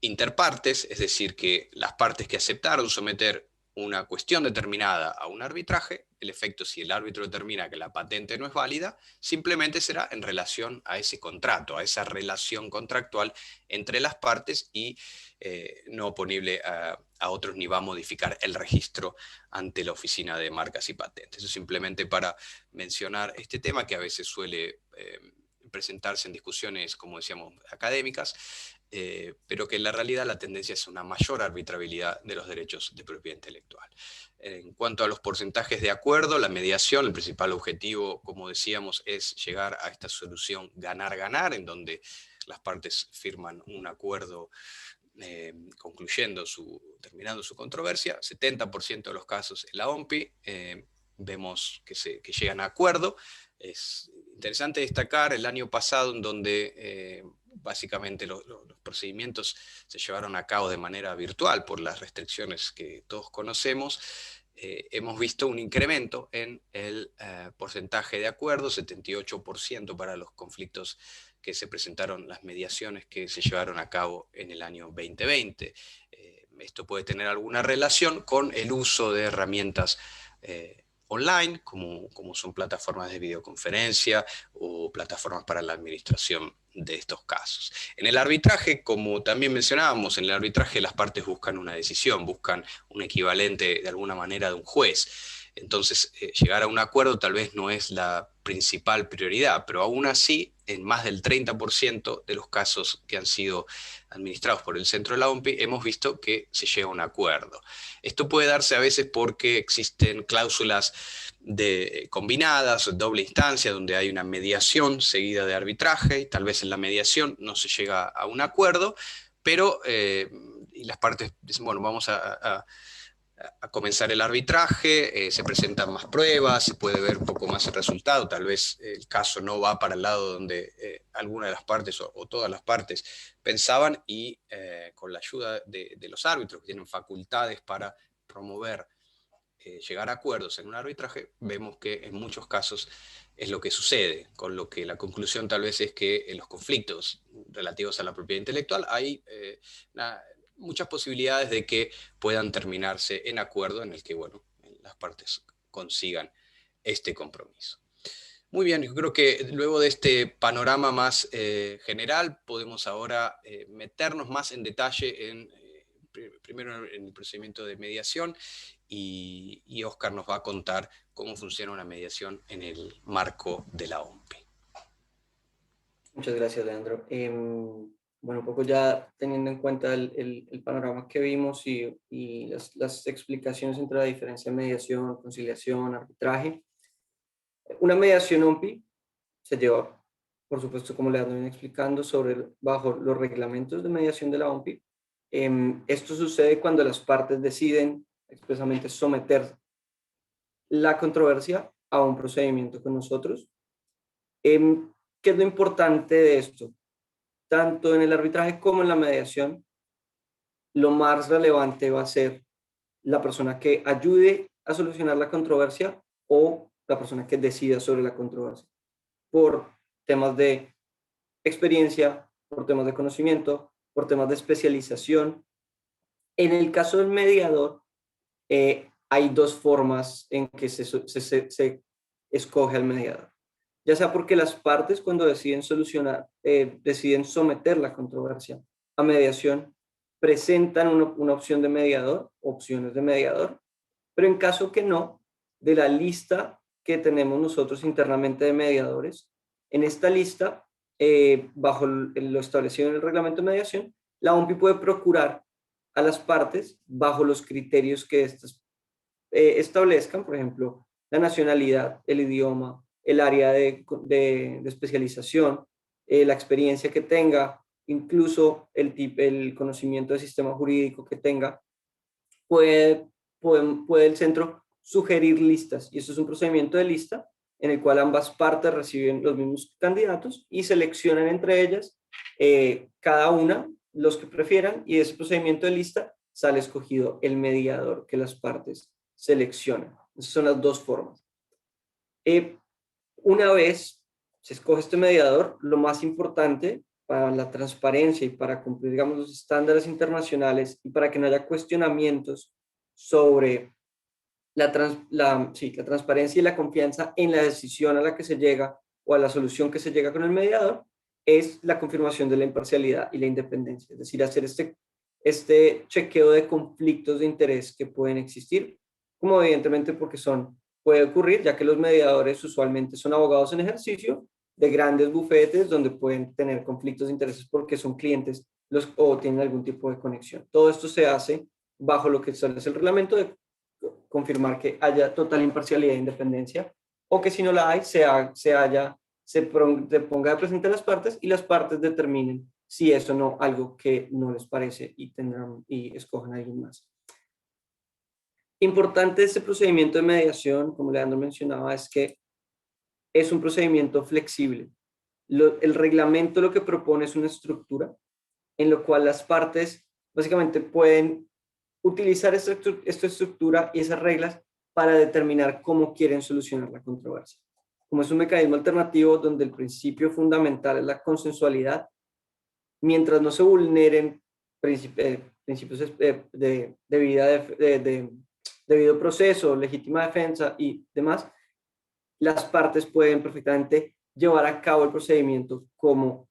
interpartes, es decir, que las partes que aceptaron someter una cuestión determinada a un arbitraje, el efecto, si el árbitro determina que la patente no es válida, simplemente será en relación a ese contrato, a esa relación contractual entre las partes, y no oponible a otros, ni va a modificar el registro ante la Oficina de Marcas y Patentes. Eso simplemente para mencionar este tema, que a veces suele presentarse en discusiones, como decíamos, académicas, pero que en la realidad la tendencia es una mayor arbitrabilidad de los derechos de propiedad intelectual. En cuanto a los porcentajes de acuerdo, la mediación, el principal objetivo, como decíamos, es llegar a esta solución ganar-ganar, en donde las partes firman un acuerdo terminando su controversia. 70% de los casos en la OMPI vemos que llegan a acuerdo. Es interesante destacar el año pasado, en donde básicamente los procedimientos se llevaron a cabo de manera virtual por las restricciones que todos conocemos. Hemos visto un incremento en el porcentaje de acuerdo, 78% para los conflictos que se presentaron, las mediaciones que se llevaron a cabo en el año 2020. Esto puede tener alguna relación con el uso de herramientas online, como son plataformas de videoconferencia o plataformas para la administración de estos casos. En el arbitraje, como también mencionábamos, en el arbitraje las partes buscan una decisión, buscan un equivalente de alguna manera de un juez. Entonces, llegar a un acuerdo tal vez no es la principal prioridad, pero aún así, en más del 30% de los casos que han sido administrados por el Centro de la OMPI, hemos visto que se llega a un acuerdo. Esto puede darse a veces porque existen cláusulas combinadas o doble instancia, donde hay una mediación seguida de arbitraje, y tal vez en la mediación no se llega a un acuerdo, pero y las partes dicen, bueno, vamos a a comenzar el arbitraje, se presentan más pruebas, se puede ver un poco más el resultado, tal vez el caso no va para el lado donde alguna de las partes o todas las partes pensaban, y con la ayuda de los árbitros que tienen facultades para promover, llegar a acuerdos en un arbitraje, vemos que en muchos casos es lo que sucede, con lo que la conclusión tal vez es que en los conflictos relativos a la propiedad intelectual hay muchas posibilidades de que puedan terminarse en acuerdo en el que, bueno, las partes consigan este compromiso. Muy bien, yo creo que luego de este panorama más general, podemos ahora meternos más en detalle primero en el procedimiento de mediación, y Óscar nos va a contar cómo funciona una mediación en el marco de la OMPI. Muchas gracias, Leandro. Bueno, un poco ya teniendo en cuenta el panorama que vimos y las explicaciones entre la diferencia de mediación, conciliación, arbitraje. Una mediación OMPI se lleva, por supuesto, como Leandro viene explicando, bajo los reglamentos de mediación de la OMPI. Esto sucede cuando las partes deciden expresamente someter la controversia a un procedimiento con nosotros. ¿Qué es lo importante de esto? Tanto en el arbitraje como en la mediación, lo más relevante va a ser la persona que ayude a solucionar la controversia o la persona que decida sobre la controversia, por temas de experiencia, por temas de conocimiento, por temas de especialización. En el caso del mediador, hay dos formas en que se escoge al mediador. Ya sea porque las partes, cuando deciden deciden someter la controversia a mediación, presentan una opción de mediador, opciones de mediador, pero en caso que no, de la lista que tenemos nosotros internamente de mediadores, en esta lista, bajo lo establecido en el reglamento de mediación, la OMPI puede procurar a las partes bajo los criterios que estas establezcan, por ejemplo, la nacionalidad, el idioma, el área de especialización, la experiencia que tenga, incluso el conocimiento del sistema jurídico que tenga. Puede el centro sugerir listas, y esto es un procedimiento de lista en el cual ambas partes reciben los mismos candidatos y seleccionan entre ellas cada una los que prefieran, y de ese procedimiento de lista sale escogido el mediador que las partes seleccionan. Esas son las dos formas. Una vez se escoge este mediador, lo más importante para la transparencia y para cumplir, digamos, los estándares internacionales y para que no haya cuestionamientos sobre la transparencia y la confianza en la decisión a la que se llega o a la solución que se llega con el mediador, es la confirmación de la imparcialidad y la independencia, es decir, hacer este chequeo de conflictos de interés que pueden existir, como evidentemente porque puede ocurrir, ya que los mediadores usualmente son abogados en ejercicio de grandes bufetes donde pueden tener conflictos de intereses porque son clientes o tienen algún tipo de conexión. Todo esto se hace bajo lo que establece el reglamento de confirmar que haya total imparcialidad e independencia, o que si no la hay, se ponga de presente a las partes y las partes determinen si eso no, algo que no les parece, y escojan a alguien más. Importante este procedimiento de mediación, como Leandro mencionaba, es que es un procedimiento flexible. El reglamento lo que propone es una estructura en lo cual las partes básicamente pueden utilizar esta estructura y esas reglas para determinar cómo quieren solucionar la controversia. Como es un mecanismo alternativo donde el principio fundamental es la consensualidad, mientras no se vulneren principios de debido proceso, legítima defensa y demás, las partes pueden perfectamente llevar a cabo el procedimiento como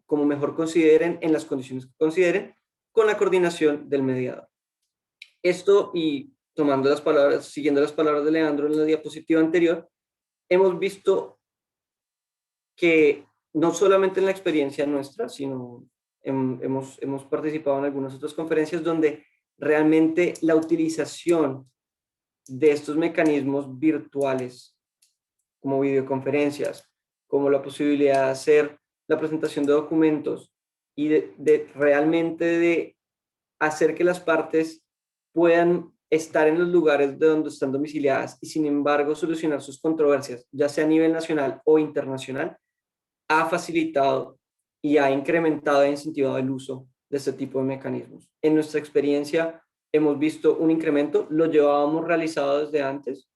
mejor consideren, en las condiciones que consideren, con la coordinación del mediador. Esto, y siguiendo las palabras de Leandro en la diapositiva anterior, hemos visto que no solamente en la experiencia nuestra, sino hemos participado en algunas otras conferencias donde realmente la utilización de estos mecanismos virtuales, como videoconferencias, como la posibilidad de hacer la presentación de documentos y realmente de hacer que las partes puedan estar en los lugares de donde están domiciliadas y sin embargo solucionar sus controversias, ya sea a nivel nacional o internacional, ha facilitado y ha incrementado e incentivado el uso de este tipo de mecanismos. En nuestra experiencia hemos visto un incremento, lo llevábamos realizado desde antes,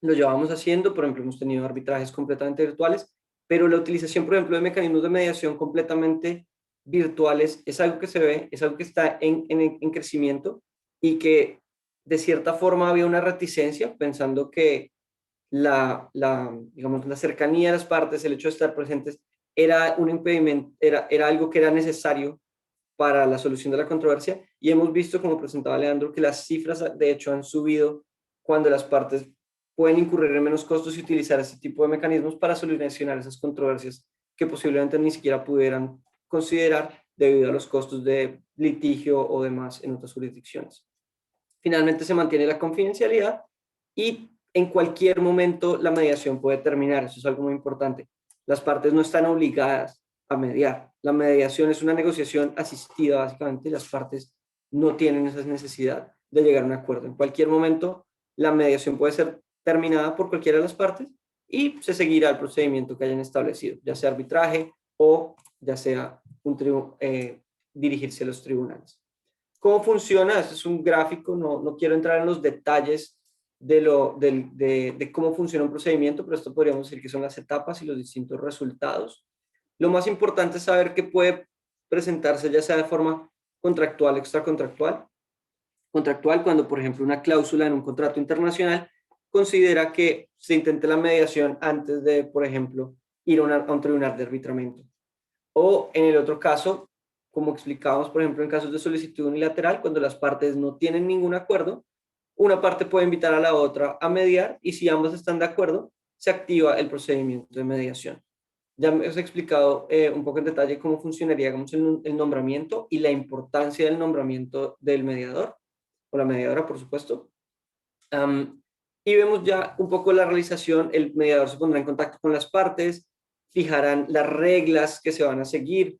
lo llevábamos haciendo, por ejemplo, hemos tenido arbitrajes completamente virtuales, pero la utilización, por ejemplo, de mecanismos de mediación completamente virtuales es algo que se ve, es algo que está en crecimiento y que de cierta forma había una reticencia pensando que digamos, la cercanía de las partes, el hecho de estar presentes, era un impedimento, era algo que era necesario para la solución de la controversia, y hemos visto, como presentaba Leandro, que las cifras de hecho han subido cuando las partes pueden incurrir en menos costos y utilizar este tipo de mecanismos para solucionar esas controversias que posiblemente ni siquiera pudieran considerar debido a los costos de litigio o demás en otras jurisdicciones. Finalmente se mantiene la confidencialidad y en cualquier momento la mediación puede terminar, eso es algo muy importante. Las partes no están obligadas a mediar. La mediación es una negociación asistida, básicamente, las partes no tienen esa necesidad de llegar a un acuerdo. En cualquier momento la mediación puede ser terminada por cualquiera de las partes y se seguirá el procedimiento que hayan establecido, ya sea arbitraje o ya sea dirigirse a los tribunales. ¿Cómo funciona? Este es un gráfico, no quiero entrar en los detalles de cómo funciona un procedimiento, pero esto podríamos decir que son las etapas y los distintos resultados. Lo más importante es saber que puede presentarse ya sea de forma contractual, extracontractual. Contractual, cuando por ejemplo una cláusula en un contrato internacional considera que se intente la mediación antes de, por ejemplo, ir a un tribunal de arbitramiento. O en el otro caso, como explicábamos, por ejemplo, en casos de solicitud unilateral, cuando las partes no tienen ningún acuerdo, una parte puede invitar a la otra a mediar y si ambas están de acuerdo, se activa el procedimiento de mediación. Ya me he explicado un poco en detalle cómo funcionaría el nombramiento y la importancia del nombramiento del mediador, o la mediadora, por supuesto. Y vemos ya un poco la realización, el mediador se pondrá en contacto con las partes, fijarán las reglas que se van a seguir,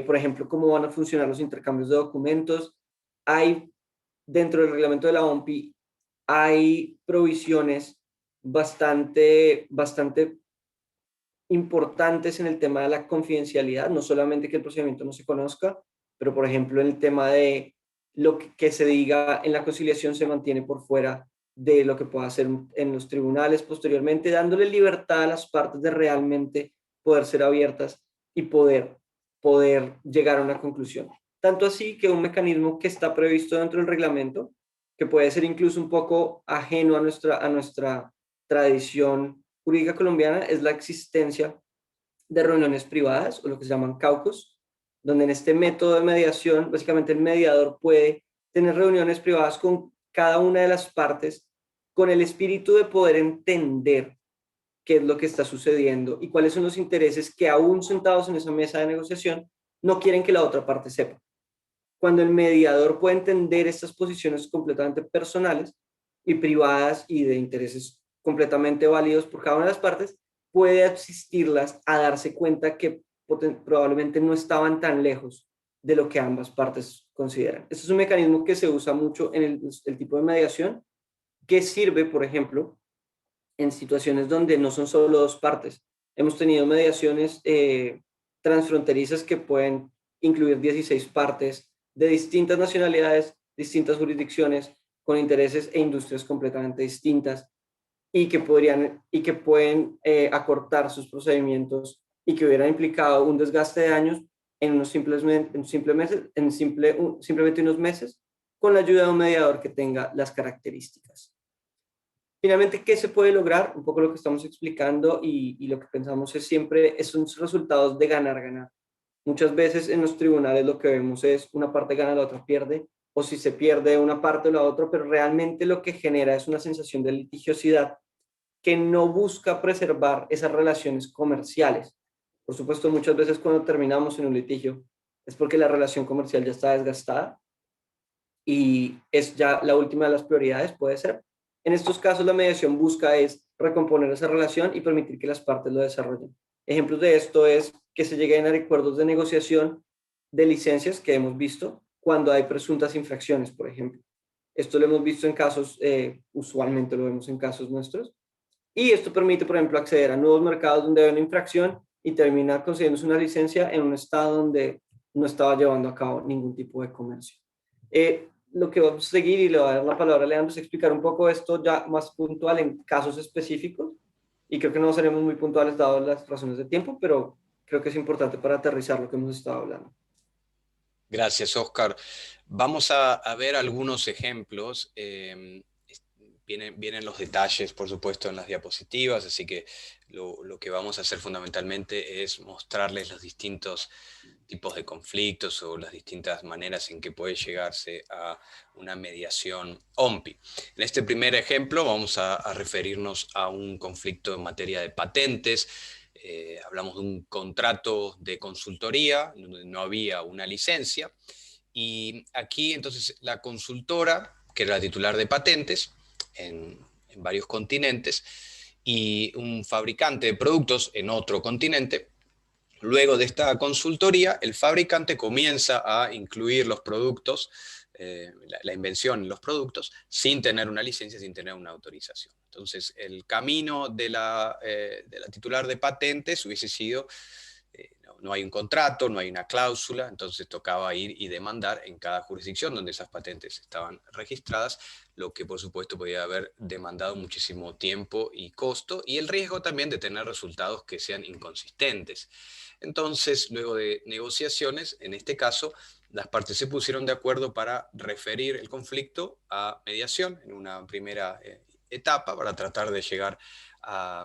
por ejemplo, cómo van a funcionar los intercambios de documentos. Hay, dentro del reglamento de la OMPI, hay provisiones bastante importantes en el tema de la confidencialidad, no solamente que el procedimiento no se conozca, pero por ejemplo en el tema de lo que se diga en la conciliación se mantiene por fuera de lo que pueda hacer en los tribunales posteriormente, dándole libertad a las partes de realmente poder ser abiertas y poder llegar a una conclusión. Tanto así que un mecanismo que está previsto dentro del reglamento, que puede ser incluso un poco ajeno a nuestra tradición jurídica colombiana, es la existencia de reuniones privadas o lo que se llaman caucus, donde en este método de mediación, básicamente el mediador puede tener reuniones privadas con cada una de las partes con el espíritu de poder entender qué es lo que está sucediendo y cuáles son los intereses que aún sentados en esa mesa de negociación no quieren que la otra parte sepa. Cuando el mediador puede entender estas posiciones completamente personales y privadas y de intereses completamente válidos por cada una de las partes, puede asistirlas a darse cuenta que probablemente no estaban tan lejos de lo que ambas partes consideran. Este es un mecanismo que se usa mucho en el tipo de mediación, que sirve, por ejemplo, en situaciones donde no son solo dos partes. Hemos tenido mediaciones transfronterizas que pueden incluir 16 partes de distintas nacionalidades, distintas jurisdicciones, con intereses e industrias completamente distintas y que pueden acortar sus procedimientos y que hubieran implicado un desgaste de años en simplemente unos meses con la ayuda de un mediador que tenga las características. Finalmente, ¿qué se puede lograr? Un poco lo que estamos explicando y lo que pensamos es siempre son resultados de ganar-ganar. Muchas veces en los tribunales lo que vemos es una parte gana, la otra pierde, o si se pierde una parte o la otra, pero realmente lo que genera es una sensación de litigiosidad que no busca preservar esas relaciones comerciales. Por supuesto, muchas veces cuando terminamos en un litigio es porque la relación comercial ya está desgastada y es ya la última de las prioridades, puede ser. En estos casos, la mediación busca es recomponer esa relación y permitir que las partes lo desarrollen. Ejemplos de esto es que se lleguen a acuerdos de negociación de licencias que hemos visto cuando hay presuntas infracciones, por ejemplo. Esto lo hemos visto en casos, usualmente lo vemos en casos nuestros. Y esto permite, por ejemplo, acceder a nuevos mercados donde hay una infracción y terminar consiguiéndose una licencia en un estado donde no estaba llevando a cabo ningún tipo de comercio. Lo que vamos a seguir, y le voy a dar la palabra a Leandro, es explicar un poco esto ya más puntual en casos específicos. Y creo que no seremos muy puntuales dadas las razones de tiempo, pero creo que es importante para aterrizar lo que hemos estado hablando. Gracias, Oscar. Vamos a ver algunos ejemplos. Vienen los detalles, por supuesto, en las diapositivas, así que lo que vamos a hacer fundamentalmente es mostrarles los distintos tipos de conflictos o las distintas maneras en que puede llegarse a una mediación OMPI. En este primer ejemplo vamos a referirnos a un conflicto en materia de patentes. Hablamos de un contrato de consultoría donde no había una licencia, y aquí entonces la consultora, que era la titular de patentes en varios continentes, y un fabricante de productos en otro continente. Luego de esta consultoría, el fabricante comienza a incluir los productos, la invención en los productos, sin tener una licencia, sin tener una autorización. Entonces, el camino de la titular de patentes hubiese sido, no hay un contrato, no hay una cláusula, entonces tocaba ir y demandar en cada jurisdicción donde esas patentes estaban registradas, lo que por supuesto podía haber demandado muchísimo tiempo y costo, y el riesgo también de tener resultados que sean inconsistentes. Entonces, luego de negociaciones, en este caso, las partes se pusieron de acuerdo para referir el conflicto a mediación en una primera etapa, para tratar de llegar a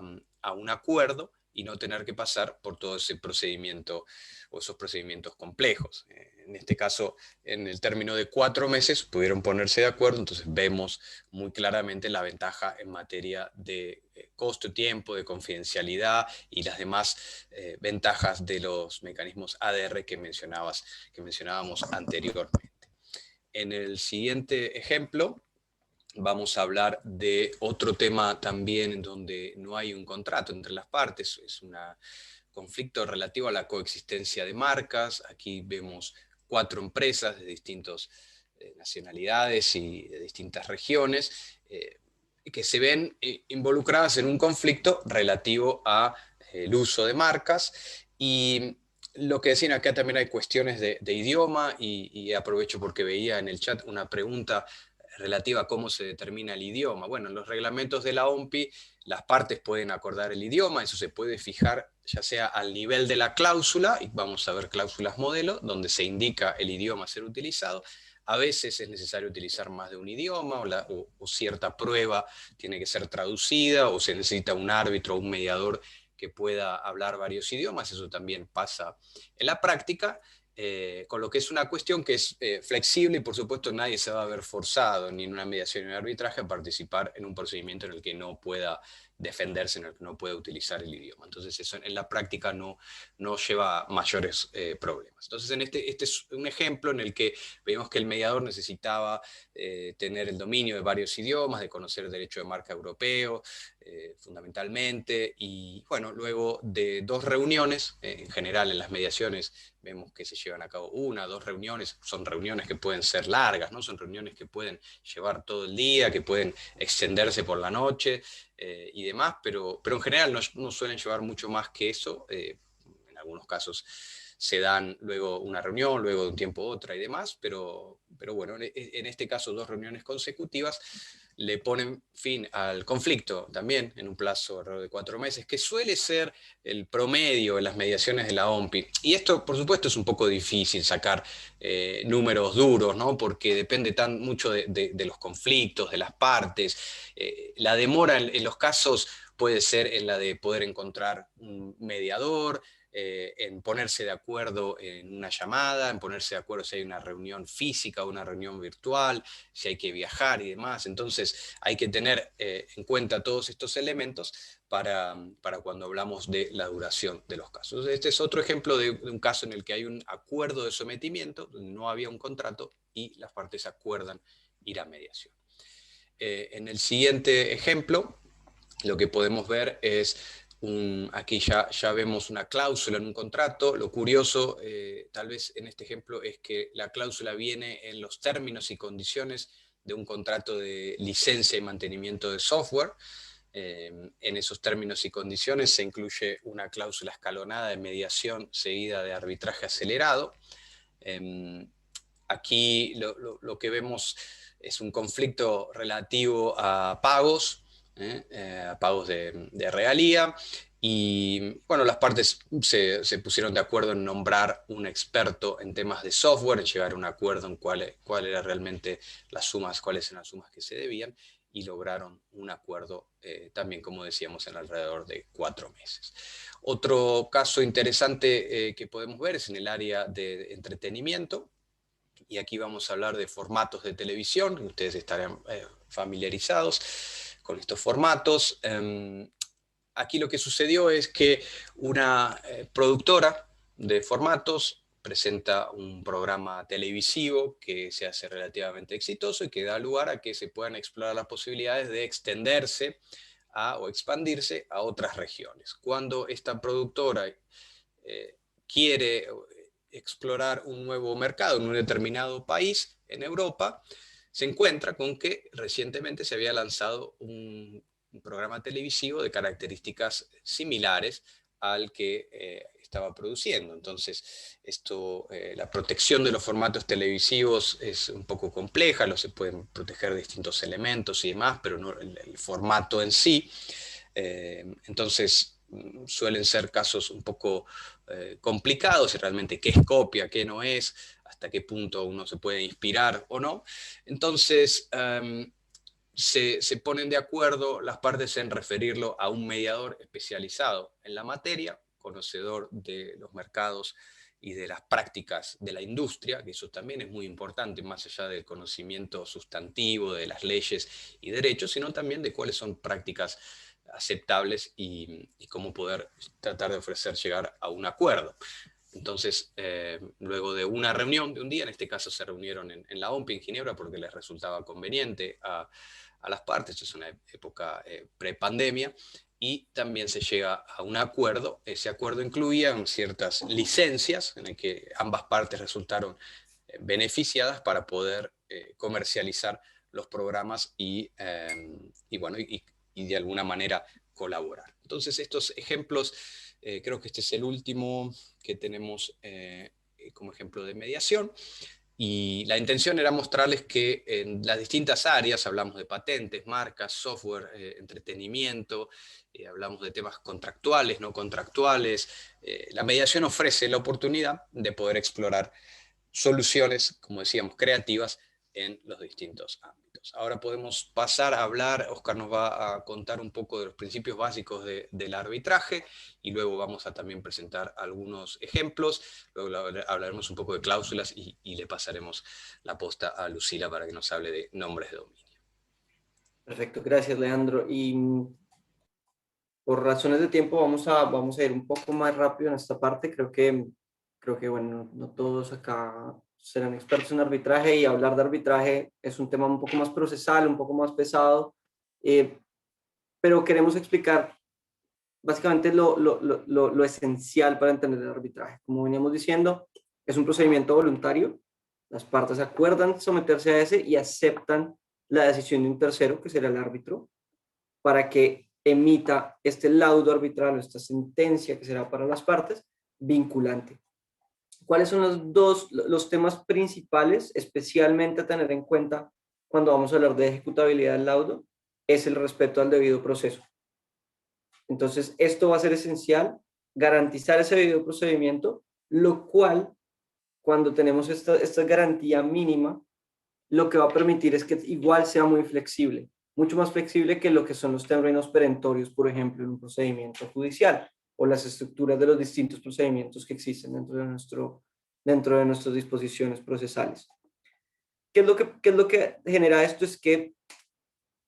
un acuerdo y no tener que pasar por todo ese procedimiento o esos procedimientos complejos. En este caso, en el término de 4 meses pudieron ponerse de acuerdo, entonces vemos muy claramente la ventaja en materia de costo, tiempo, de confidencialidad y las demás ventajas de los mecanismos ADR que mencionábamos anteriormente. En el siguiente ejemplo, vamos a hablar de otro tema también en donde no hay un contrato entre las partes, es un conflicto relativo a la coexistencia de marcas. Aquí vemos 4 empresas de distintas nacionalidades y de distintas regiones que se ven involucradas en un conflicto relativo al uso de marcas. Y lo que decían acá, también hay cuestiones de idioma, y aprovecho porque veía en el chat una pregunta relativa a cómo se determina el idioma. Bueno, en los reglamentos de la OMPI las partes pueden acordar el idioma, eso se puede fijar ya sea al nivel de la cláusula, y vamos a ver cláusulas modelo, donde se indica el idioma a ser utilizado. A veces es necesario utilizar más de un idioma, o cierta prueba tiene que ser traducida, o se necesita un árbitro o un mediador que pueda hablar varios idiomas. Eso también pasa en la práctica. Con lo que es una cuestión que es flexible, y por supuesto nadie se va a ver forzado ni en una mediación ni en un arbitraje a participar en un procedimiento en el que no pueda defenderse, en el que no pueda utilizar el idioma. Entonces eso en la práctica no lleva mayores problemas. Entonces este es un ejemplo en el que vemos que el mediador necesitaba tener el dominio de varios idiomas, de conocer el derecho de marca europeo, fundamentalmente, y bueno, luego de 2 reuniones, en general en las mediaciones vemos que se llevan a cabo 1 o 2 reuniones, son reuniones que pueden ser largas, ¿no? Son reuniones que pueden llevar todo el día, que pueden extenderse por la noche y demás, pero en general no suelen llevar mucho más que eso. En algunos casos se dan luego una reunión, luego de un tiempo otra y demás, pero bueno, en este caso 2 reuniones consecutivas le ponen fin al conflicto también en un plazo alrededor de 4 meses, que suele ser el promedio en las mediaciones de la OMPI. Y esto, por supuesto, es un poco difícil sacar números duros, ¿no? Porque depende mucho de los conflictos, de las partes. La demora en los casos puede ser en la de poder encontrar un mediador, en ponerse de acuerdo en una llamada, en ponerse de acuerdo si hay una reunión física o una reunión virtual, si hay que viajar y demás. Entonces hay que tener en cuenta todos estos elementos para cuando hablamos de la duración de los casos. Este es otro ejemplo de un caso en el que hay un acuerdo de sometimiento, donde no había un contrato y las partes acuerdan ir a mediación. En el siguiente ejemplo, lo que podemos ver es aquí ya vemos una cláusula en un contrato. Lo curioso, tal vez en este ejemplo, es que la cláusula viene en los términos y condiciones de un contrato de licencia y mantenimiento de software. En esos términos y condiciones se incluye una cláusula escalonada de mediación seguida de arbitraje acelerado. Aquí lo que vemos es un conflicto relativo a pagos de regalía, y bueno, las partes se pusieron de acuerdo en nombrar un experto en temas de software, en llegar a un acuerdo en cuál era realmente las sumas, cuáles eran las sumas que se debían, y lograron un acuerdo también, como decíamos, en alrededor de 4 meses. Otro caso interesante que podemos ver es en el área de entretenimiento, y aquí vamos a hablar de formatos de televisión. Ustedes estarán familiarizados con estos formatos. Aquí lo que sucedió es que una productora de formatos presenta un programa televisivo que se hace relativamente exitoso y que da lugar a que se puedan explorar las posibilidades de extenderse o expandirse a otras regiones. Cuando esta productora quiere explorar un nuevo mercado en un determinado país en Europa, se encuentra con que recientemente se había lanzado un programa televisivo de características similares al que estaba produciendo. Entonces, la protección de los formatos televisivos es un poco compleja, se pueden proteger distintos elementos y demás, pero no el formato en sí. Entonces, suelen ser casos un poco complicados, y realmente qué es copia, qué no es, hasta qué punto uno se puede inspirar o no. Entonces, se ponen de acuerdo las partes en referirlo a un mediador especializado en la materia, conocedor de los mercados y de las prácticas de la industria, que eso también es muy importante, más allá del conocimiento sustantivo de las leyes y derechos, sino también de cuáles son prácticas aceptables y cómo poder tratar de llegar a un acuerdo. Entonces, luego de una reunión de un día, en este caso se reunieron en la OMPI en Ginebra porque les resultaba conveniente a las partes, esto es una época pre-pandemia, y también se llega a un acuerdo. Ese acuerdo incluía ciertas licencias en el que ambas partes resultaron beneficiadas para poder comercializar los programas y de alguna manera colaborar. Entonces, estos ejemplos, creo que este es el último que tenemos como ejemplo de mediación. Y la intención era mostrarles que en las distintas áreas, hablamos de patentes, marcas, software, entretenimiento, hablamos de temas contractuales, no contractuales, la mediación ofrece la oportunidad de poder explorar soluciones, como decíamos, creativas en los distintos ámbitos. Ahora podemos pasar a hablar, Oscar nos va a contar un poco de los principios básicos del arbitraje, y luego vamos a también presentar algunos ejemplos, luego hablaremos un poco de cláusulas y le pasaremos la posta a Lucila para que nos hable de nombres de dominio. Perfecto, gracias Leandro. Y por razones de tiempo vamos a ir un poco más rápido en esta parte. Creo que bueno, no todos acá serán expertos en arbitraje, y hablar de arbitraje es un tema un poco más procesal, un poco más pesado, pero queremos explicar básicamente lo esencial para entender el arbitraje. Como veníamos diciendo, es un procedimiento voluntario. Las partes acuerdan someterse a ese y aceptan la decisión de un tercero, que será el árbitro, para que emita este laudo arbitral o esta sentencia que será para las partes vinculante. ¿Cuáles son los temas principales, especialmente a tener en cuenta cuando vamos a hablar de ejecutabilidad del laudo? Es el respeto al debido proceso. Entonces, esto va a ser esencial, garantizar ese debido procedimiento, lo cual, cuando tenemos esta garantía mínima, lo que va a permitir es que igual sea muy flexible, mucho más flexible que lo que son los términos perentorios, por ejemplo, en un procedimiento judicial, o las estructuras de los distintos procedimientos que existen dentro de nuestras disposiciones procesales. ¿Qué es lo que genera esto? Es que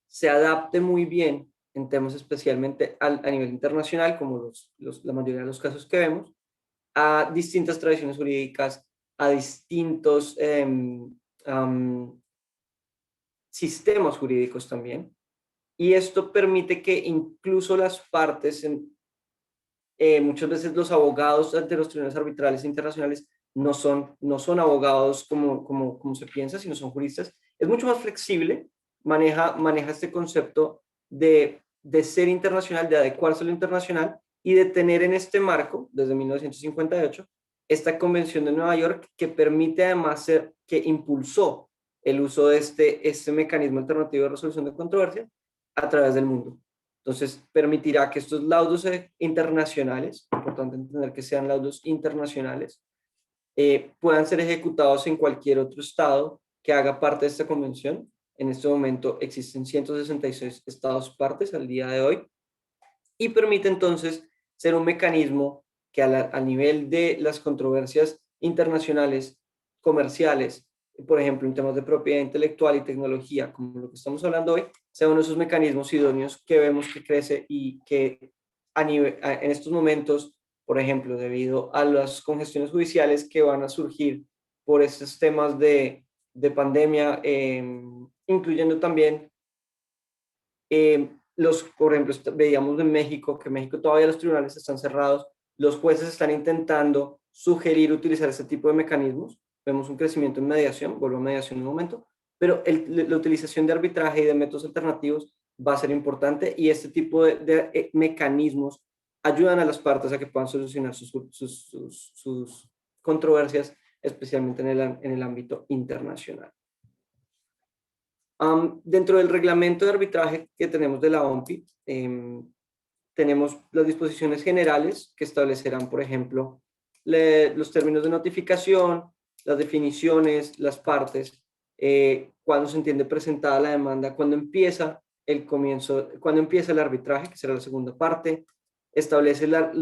se adapte muy bien en temas especialmente a nivel internacional, como la mayoría de los casos que vemos, a distintas tradiciones jurídicas, a distintos sistemas jurídicos también, y esto permite que incluso las partes, muchas veces los abogados ante los tribunales arbitrales internacionales, no son abogados como se piensa, sino son juristas. Es mucho más flexible, maneja este concepto de ser internacional, de adecuarse a lo internacional y de tener en este marco, desde 1958, esta Convención de Nueva York que permite además que impulsó el uso de este mecanismo alternativo de resolución de controversias a través del mundo. Entonces, permitirá que estos laudos internacionales, importante entender que sean laudos internacionales, puedan ser ejecutados en cualquier otro estado que haga parte de esta convención. En este momento existen 166 estados partes al día de hoy y permite entonces ser un mecanismo que a nivel de las controversias internacionales, comerciales, por ejemplo, en temas de propiedad intelectual y tecnología, como lo que estamos hablando hoy, sea uno de esos mecanismos idóneos que vemos que crece y que en estos momentos, por ejemplo, debido a las congestiones judiciales que van a surgir por estos temas de pandemia, incluyendo también por ejemplo, veíamos en México que en México todavía los tribunales están cerrados, los jueces están intentando sugerir utilizar este tipo de mecanismos, vemos un crecimiento en mediación, vuelvo a mediación en un momento, pero la utilización de arbitraje y de métodos alternativos va a ser importante y este tipo de mecanismos ayudan a las partes a que puedan solucionar sus controversias, especialmente en el ámbito internacional. Dentro del reglamento de arbitraje que tenemos de la OMPI, tenemos las disposiciones generales que establecerán, por ejemplo, los términos de notificación, las definiciones, las partes, cuándo se entiende presentada la demanda, cuándo empieza el arbitraje, que será la segunda parte, establece las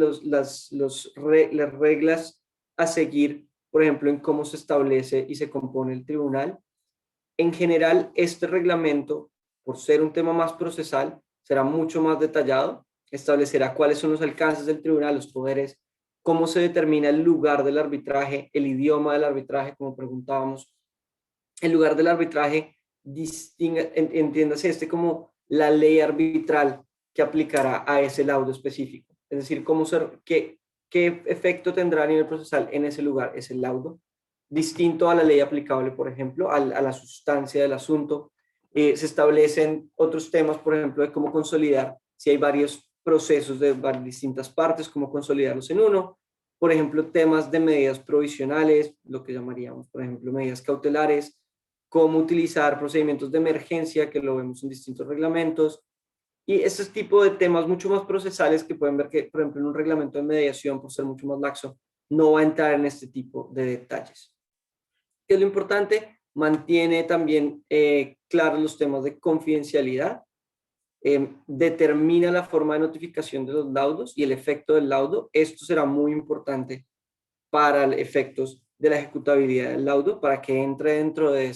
reglas a seguir, por ejemplo, en cómo se establece y se compone el tribunal. En general, este reglamento, por ser un tema más procesal, será mucho más detallado, establecerá cuáles son los alcances del tribunal, los poderes, cómo se determina el lugar del arbitraje, el idioma del arbitraje, como preguntábamos. El lugar del arbitraje, entiéndase como la ley arbitral que aplicará a ese laudo específico. Es decir, qué efecto tendrá a nivel procesal en ese lugar ese laudo, distinto a la ley aplicable, por ejemplo, a la sustancia del asunto. Se establecen otros temas, por ejemplo, de cómo consolidar, si hay varios procesos de distintas partes, cómo consolidarlos en uno. Por ejemplo, temas de medidas provisionales, lo que llamaríamos, por ejemplo, medidas cautelares, cómo utilizar procedimientos de emergencia, que lo vemos en distintos reglamentos, y ese tipo de temas mucho más procesales que pueden ver que, por ejemplo, en un reglamento de mediación, por ser mucho más laxo, no va a entrar en este tipo de detalles. ¿Qué es lo importante? Mantiene también claros los temas de confidencialidad, determina la forma de notificación de los laudos y el efecto del laudo. Esto será muy importante para efectos de la ejecutabilidad del laudo, para que entre dentro de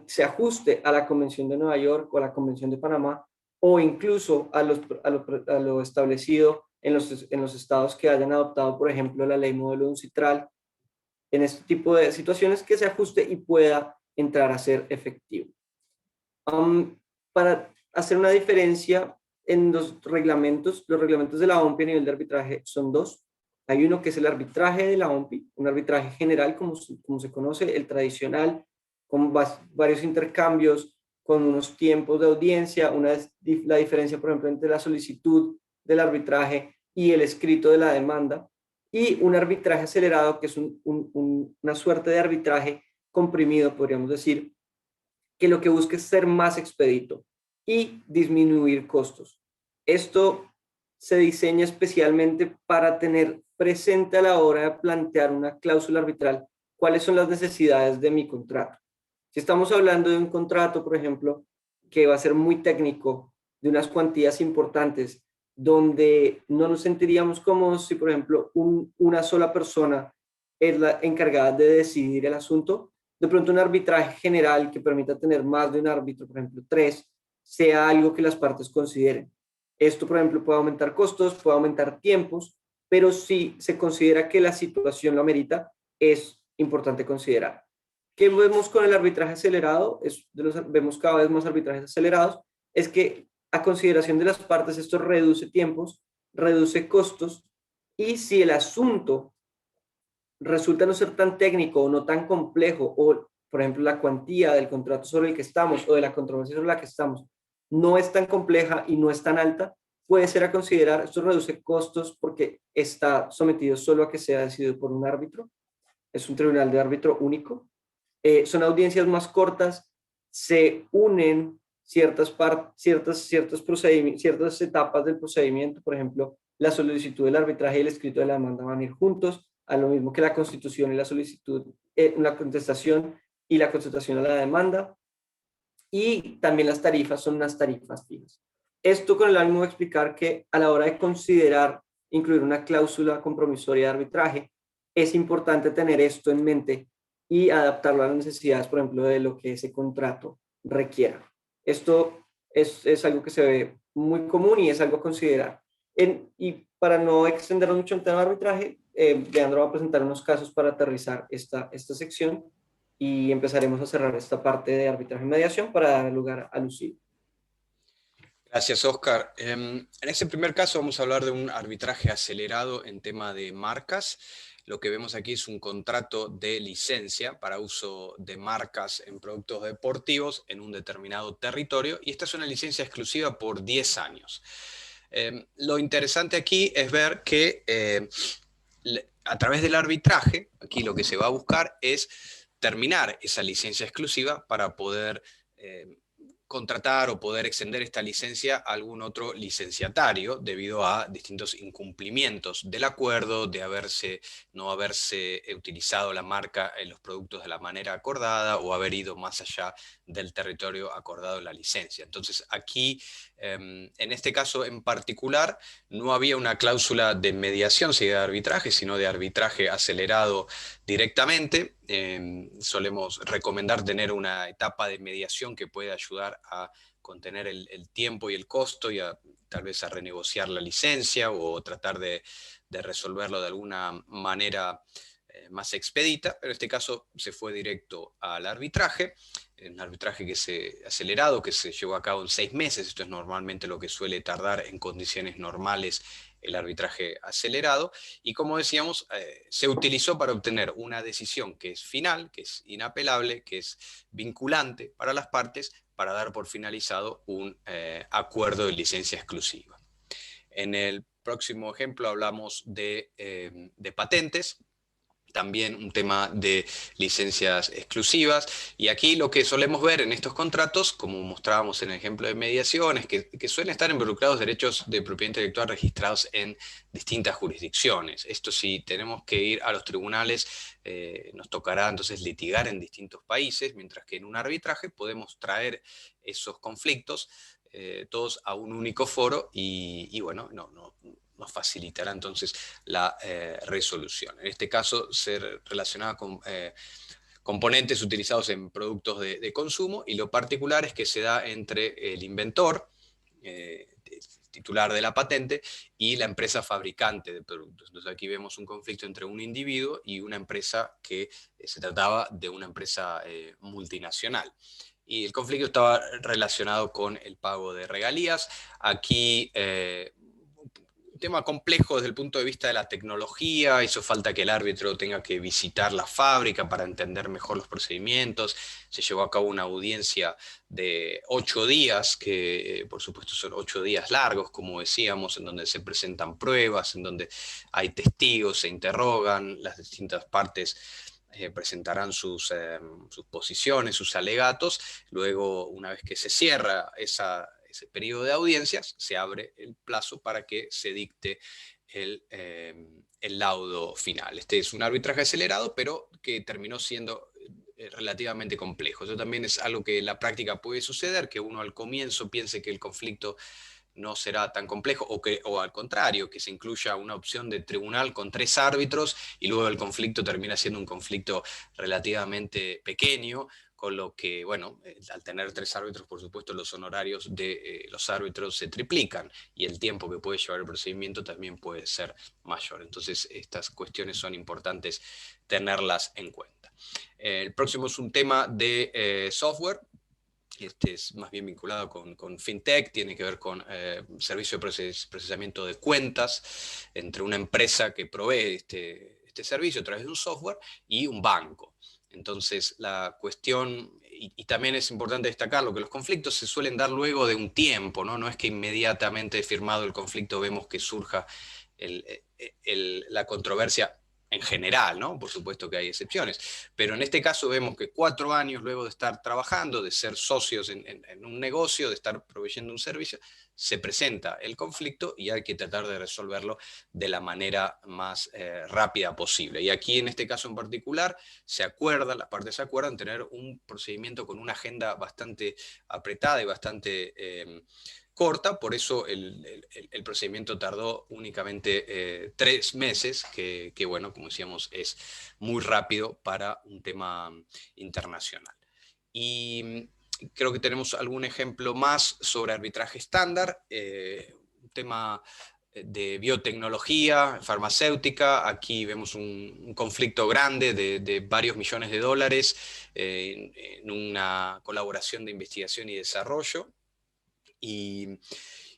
se ajuste a la Convención de Nueva York o a la Convención de Panamá, o incluso a lo establecido en los estados que hayan adoptado, por ejemplo, la ley modelo de UNCITRAL, en este tipo de situaciones, que se ajuste y pueda entrar a ser efectivo. Para hacer una diferencia en los reglamentos de la OMPI a nivel de arbitraje son dos. Hay uno que es el arbitraje de la OMPI, un arbitraje general como se conoce, el tradicional, con varios intercambios, con unos tiempos de audiencia, la diferencia, por ejemplo, entre la solicitud del arbitraje y el escrito de la demanda, y un arbitraje acelerado, que es una suerte de arbitraje comprimido, podríamos decir, que lo que busca es ser más expedito y disminuir costos. Esto se diseña especialmente para tener presente a la hora de plantear una cláusula arbitral cuáles son las necesidades de mi contrato. Si estamos hablando de un contrato, por ejemplo, que va a ser muy técnico, de unas cuantías importantes, donde no nos sentiríamos cómodos si, por ejemplo, una sola persona es la encargada de decidir el asunto, de pronto un arbitraje general que permita tener más de un árbitro, por ejemplo 3, sea algo que las partes consideren. Esto, por ejemplo, puede aumentar costos, puede aumentar tiempos, pero si se considera que la situación lo amerita, es importante considerar. ¿Qué vemos con el arbitraje acelerado? Vemos cada vez más arbitrajes acelerados, es que a consideración de las partes esto reduce tiempos, reduce costos, y si el asunto resulta no ser tan técnico o no tan complejo, o por ejemplo la cuantía del contrato sobre el que estamos o de la controversia sobre la que estamos no es tan compleja y no es tan alta, puede ser a considerar. Esto reduce costos porque está sometido solo a que sea decidido por un árbitro, es un tribunal de árbitro único. Son audiencias más cortas, se unen ciertas etapas del procedimiento, por ejemplo, la solicitud del arbitraje y el escrito de la demanda van a ir juntos, a lo mismo que la constitución y la solicitud, la contestación y la contestación a la demanda, y también las tarifas son unas tarifas fijas. Esto con el ánimo de explicar que a la hora de considerar incluir una cláusula compromisoria de arbitraje, es importante tener esto en mente y adaptarlo a las necesidades, por ejemplo, de lo que ese contrato requiera. Esto es algo que se ve muy común y es algo a considerar. Y para no extendernos mucho en el tema de arbitraje, Leandro va a presentar unos casos para aterrizar esta sección y empezaremos a cerrar esta parte de arbitraje y mediación para dar lugar a Lucía. Gracias, Oscar. En este primer caso vamos a hablar de un arbitraje acelerado en tema de marcas. Lo que vemos aquí es un contrato de licencia para uso de marcas en productos deportivos en un determinado territorio, y esta es una licencia exclusiva por 10 años. Lo interesante aquí es ver que a través del arbitraje, aquí lo que se va a buscar es terminar esa licencia exclusiva para poder contratar o poder extender esta licencia a algún otro licenciatario debido a distintos incumplimientos del acuerdo, de no haberse utilizado la marca en los productos de la manera acordada o haber ido más allá del territorio acordado en la licencia. Entonces aquí, en este caso en particular, no había una cláusula de mediación seguida de arbitraje, sino de arbitraje acelerado directamente. Solemos recomendar tener una etapa de mediación que puede ayudar a contener el tiempo y el costo y tal vez a renegociar la licencia o tratar de resolverlo de alguna manera más expedita, pero en este caso se fue directo al arbitraje, un arbitraje acelerado que se llevó a cabo en 6 meses, esto es normalmente lo que suele tardar en condiciones normales el arbitraje acelerado, y como decíamos, se utilizó para obtener una decisión que es final, que es inapelable, que es vinculante para las partes, para dar por finalizado un acuerdo de licencia exclusiva. En el próximo ejemplo hablamos de patentes, también un tema de licencias exclusivas, y aquí lo que solemos ver en estos contratos, como mostrábamos en el ejemplo de mediación, es que suelen estar involucrados derechos de propiedad intelectual registrados en distintas jurisdicciones. Esto, si tenemos que ir a los tribunales, nos tocará entonces litigar en distintos países, mientras que en un arbitraje podemos traer esos conflictos todos a un único foro y bueno, nos facilitará entonces la resolución. En este caso se relacionaba con componentes utilizados en productos de consumo, y lo particular es que se da entre el inventor, titular de la patente, y la empresa fabricante de productos. Entonces aquí vemos un conflicto entre un individuo y una empresa que se trataba de una empresa multinacional. Y el conflicto estaba relacionado con el pago de regalías. Aquí un tema complejo desde el punto de vista de la tecnología, hizo falta que el árbitro tenga que visitar la fábrica para entender mejor los procedimientos. Se llevó a cabo una audiencia de 8 días, que por supuesto son 8 días largos, como decíamos, en donde se presentan pruebas, en donde hay testigos, se interrogan, las distintas partes presentarán sus posiciones, sus alegatos. Luego, una vez que se cierra ese periodo de audiencias, se abre el plazo para que se dicte el laudo final. Este es un arbitraje acelerado, pero que terminó siendo relativamente complejo. Eso también es algo que en la práctica puede suceder, que uno al comienzo piense que el conflicto no será tan complejo, o al contrario, que se incluya una opción de tribunal con 3 árbitros y luego el conflicto termina siendo un conflicto relativamente pequeño, con lo que, bueno, al tener 3 árbitros, por supuesto, los honorarios de los árbitros se triplican y el tiempo que puede llevar el procedimiento también puede ser mayor. Entonces, estas cuestiones son importantes tenerlas en cuenta. El próximo es un tema de software. Este es más bien vinculado con FinTech, tiene que ver con servicio de procesamiento de cuentas entre una empresa que provee este este servicio a través de un software, y un banco. Entonces, la cuestión, y también es importante destacarlo, que los conflictos se suelen dar luego de un tiempo, ¿no? No es que inmediatamente firmado el conflicto vemos que surja la controversia en general, ¿no? Por supuesto que hay excepciones, pero en este caso vemos que 4 años luego de estar trabajando, de ser socios en un negocio, de estar proveyendo un servicio, se presenta el conflicto y hay que tratar de resolverlo de la manera más rápida posible. Y aquí en este caso en particular las partes se acuerdan tener un procedimiento con una agenda bastante apretada y bastante corta, por eso el procedimiento tardó únicamente 3 meses, que bueno, como decíamos, es muy rápido para un tema internacional. Y creo que tenemos algún ejemplo más sobre arbitraje estándar, un tema de biotecnología, farmacéutica. Aquí vemos un conflicto grande de varios millones de dólares en una colaboración de investigación y desarrollo. Y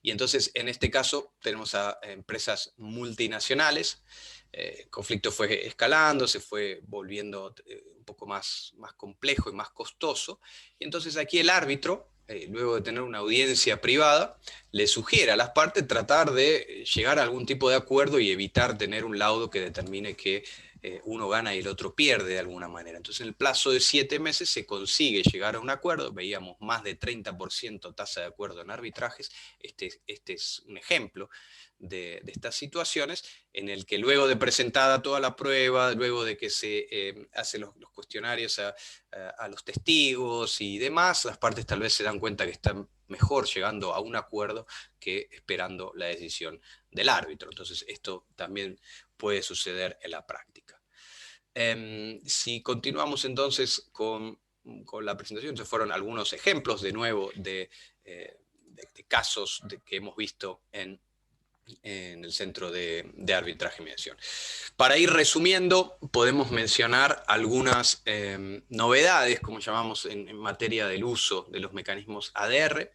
entonces, en este caso, tenemos a empresas multinacionales. El conflicto fue escalando, se fue volviendo un poco más complejo y más costoso. Y entonces aquí el árbitro, luego de tener una audiencia privada, le sugiere a las partes tratar de llegar a algún tipo de acuerdo y evitar tener un laudo que determine que uno gana y el otro pierde de alguna manera. Entonces, en el plazo de 7 meses se consigue llegar a un acuerdo. Veíamos más de 30% tasa de acuerdo en arbitrajes. Este es un ejemplo de estas situaciones en el que luego de presentada toda la prueba, luego de que se hacen los cuestionarios a los testigos y demás, las partes tal vez se dan cuenta que están mejor llegando a un acuerdo que esperando la decisión del árbitro. Entonces, esto también puede suceder en la práctica. Si continuamos entonces con la presentación, se fueron algunos ejemplos de nuevo de casos que hemos visto en el Centro de Arbitraje y Mediación. Para ir resumiendo, podemos mencionar algunas novedades, como llamamos en materia del uso de los mecanismos ADR.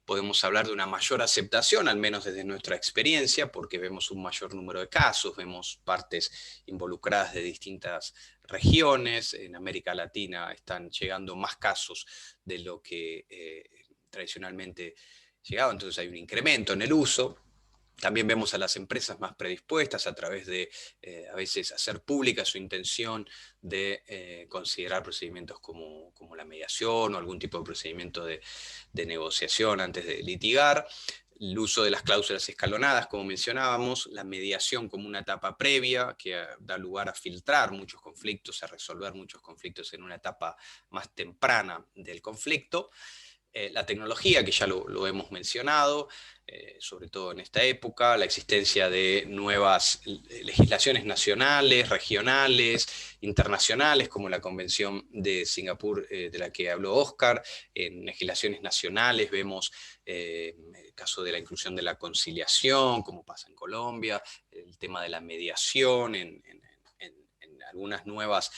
Podemos hablar de una mayor aceptación, al menos desde nuestra experiencia, porque vemos un mayor número de casos, vemos partes involucradas de distintas regiones. En América Latina están llegando más casos de lo que tradicionalmente llegaba, entonces hay un incremento en el uso. También vemos a las empresas más predispuestas a través de, a veces, hacer pública su intención de considerar procedimientos como la mediación o algún tipo de procedimiento de negociación antes de litigar. El uso de las cláusulas escalonadas, como mencionábamos, la mediación como una etapa previa que da lugar a filtrar muchos conflictos, a resolver muchos conflictos en una etapa más temprana del conflicto. La tecnología, que ya lo hemos mencionado, sobre todo en esta época, la existencia de nuevas legislaciones nacionales, regionales, internacionales, como la Convención de Singapur, de la que habló Oscar. En legislaciones nacionales vemos el caso de la inclusión de la conciliación, como pasa en Colombia, el tema de la mediación en algunas nuevas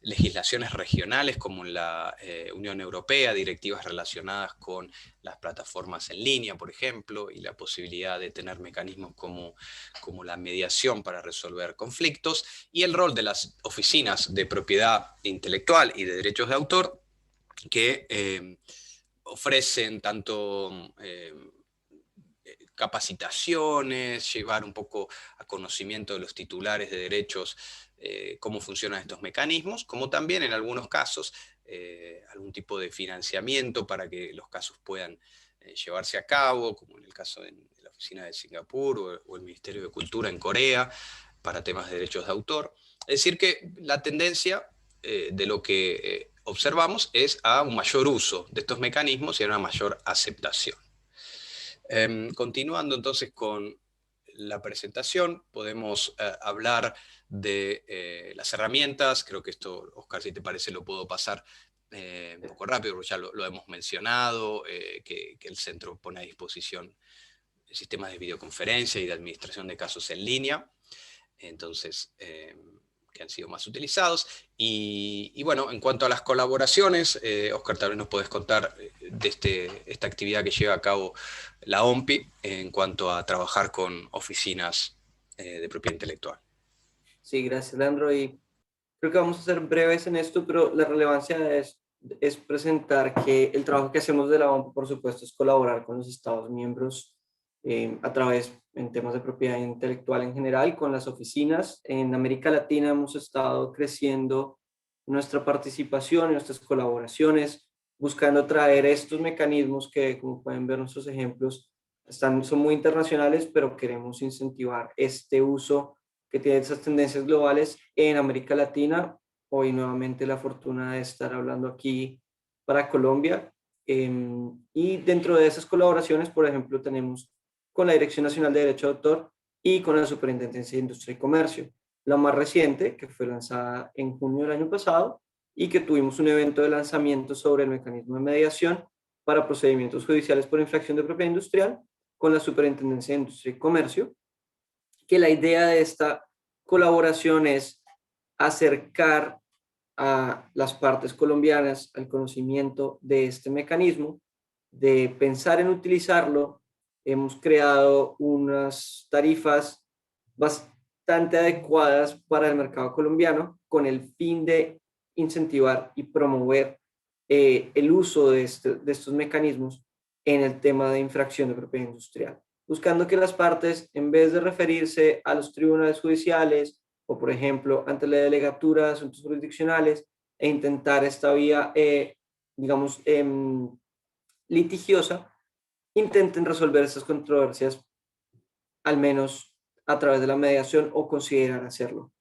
legislaciones regionales como en la Unión Europea, directivas relacionadas con las plataformas en línea, por ejemplo, y la posibilidad de tener mecanismos como la mediación para resolver conflictos, y el rol de las oficinas de propiedad intelectual y de derechos de autor, que ofrecen tanto capacitaciones, llevar un poco a conocimiento de los titulares de derechos cómo funcionan estos mecanismos, como también en algunos casos algún tipo de financiamiento para que los casos puedan llevarse a cabo, como en el caso de la Oficina de Singapur o el Ministerio de Cultura en Corea, para temas de derechos de autor. Es decir que la tendencia de lo que observamos es a un mayor uso de estos mecanismos y a una mayor aceptación. Continuando entonces con la presentación, podemos hablar de las herramientas. Creo que esto, Oscar, si te parece, lo puedo pasar un poco rápido, porque ya lo hemos mencionado, que el centro pone a disposición sistemas de videoconferencia y de administración de casos en línea, entonces, que han sido más utilizados. Y bueno, en cuanto a las colaboraciones, Oscar, tal vez nos podés contar de esta actividad que lleva a cabo la OMPI en cuanto a trabajar con oficinas de propiedad intelectual. Sí, gracias, Leandro. Y creo que vamos a ser breves en esto, pero la relevancia es presentar que el trabajo que hacemos de la OMP, por supuesto, es colaborar con los Estados miembros a través, en temas de propiedad intelectual en general, con las oficinas. En América Latina hemos estado creciendo nuestra participación y nuestras colaboraciones, buscando traer estos mecanismos que, como pueden ver nuestros ejemplos, son muy internacionales, pero queremos incentivar este uso que tiene esas tendencias globales en América Latina. Hoy nuevamente la fortuna de estar hablando aquí para Colombia. Y dentro de esas colaboraciones, por ejemplo, tenemos con la Dirección Nacional de Derecho de Autor y con la Superintendencia de Industria y Comercio. La más reciente, que fue lanzada en junio del año pasado y que tuvimos un evento de lanzamiento sobre el mecanismo de mediación para procedimientos judiciales por infracción de propiedad industrial con la Superintendencia de Industria y Comercio, que la idea de esta colaboración es acercar a las partes colombianas al conocimiento de este mecanismo, de pensar en utilizarlo. Hemos creado unas tarifas bastante adecuadas para el mercado colombiano con el fin de incentivar y promover el uso de estos mecanismos en el tema de infracción de propiedad industrial, buscando que las partes, en vez de referirse a los tribunales judiciales o, por ejemplo, ante la delegatura de asuntos jurisdiccionales, e intentar esta vía, digamos, litigiosa, intenten resolver estas controversias, al menos a través de la mediación o considerar hacerlo.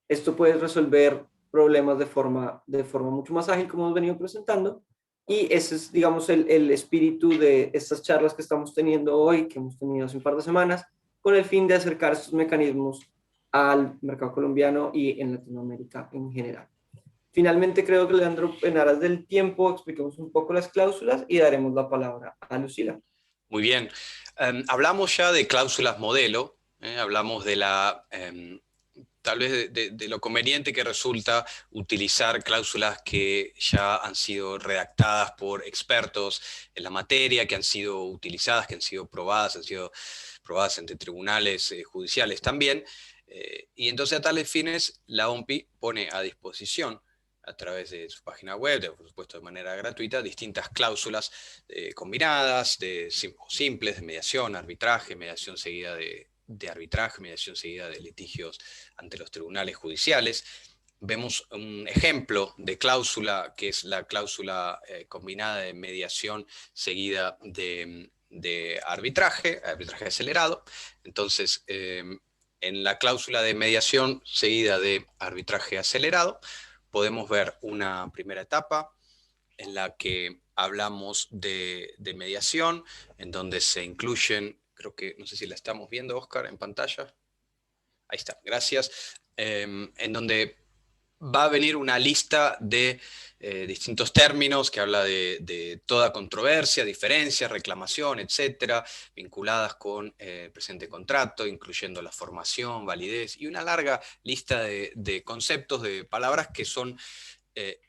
Esto puede resolver problemas de forma mucho más ágil, como hemos venido presentando, y ese es, digamos, el espíritu de estas charlas que estamos teniendo hoy, que hemos tenido hace un par de semanas, con el fin de acercar estos mecanismos al mercado colombiano y en Latinoamérica en general. Finalmente, creo que, Leandro, en aras del tiempo, expliquemos un poco las cláusulas y daremos la palabra a Lucila. Muy bien. Hablamos ya de cláusulas modelo, hablamos de la... tal vez de lo conveniente que resulta utilizar cláusulas que ya han sido redactadas por expertos en la materia, que han sido utilizadas, que han sido probadas ante tribunales judiciales también. Y entonces a tales fines la OMPI pone a disposición a través de su página web, por supuesto de manera gratuita, distintas cláusulas combinadas, simples, de mediación, arbitraje, mediación seguida de arbitraje, mediación seguida de litigios ante los tribunales judiciales. Vemos un ejemplo de cláusula, que es la cláusula combinada de mediación seguida de arbitraje acelerado. Entonces, en la cláusula de mediación seguida de arbitraje acelerado, podemos ver una primera etapa en la que hablamos de mediación, en donde se incluyen, creo que, no sé si la estamos viendo, Oscar, en pantalla. Ahí está, gracias. En donde va a venir una lista de distintos términos que habla de toda controversia, diferencia, reclamación, etcétera, vinculadas con el presente contrato, incluyendo la formación, validez y una larga lista de conceptos, de palabras que son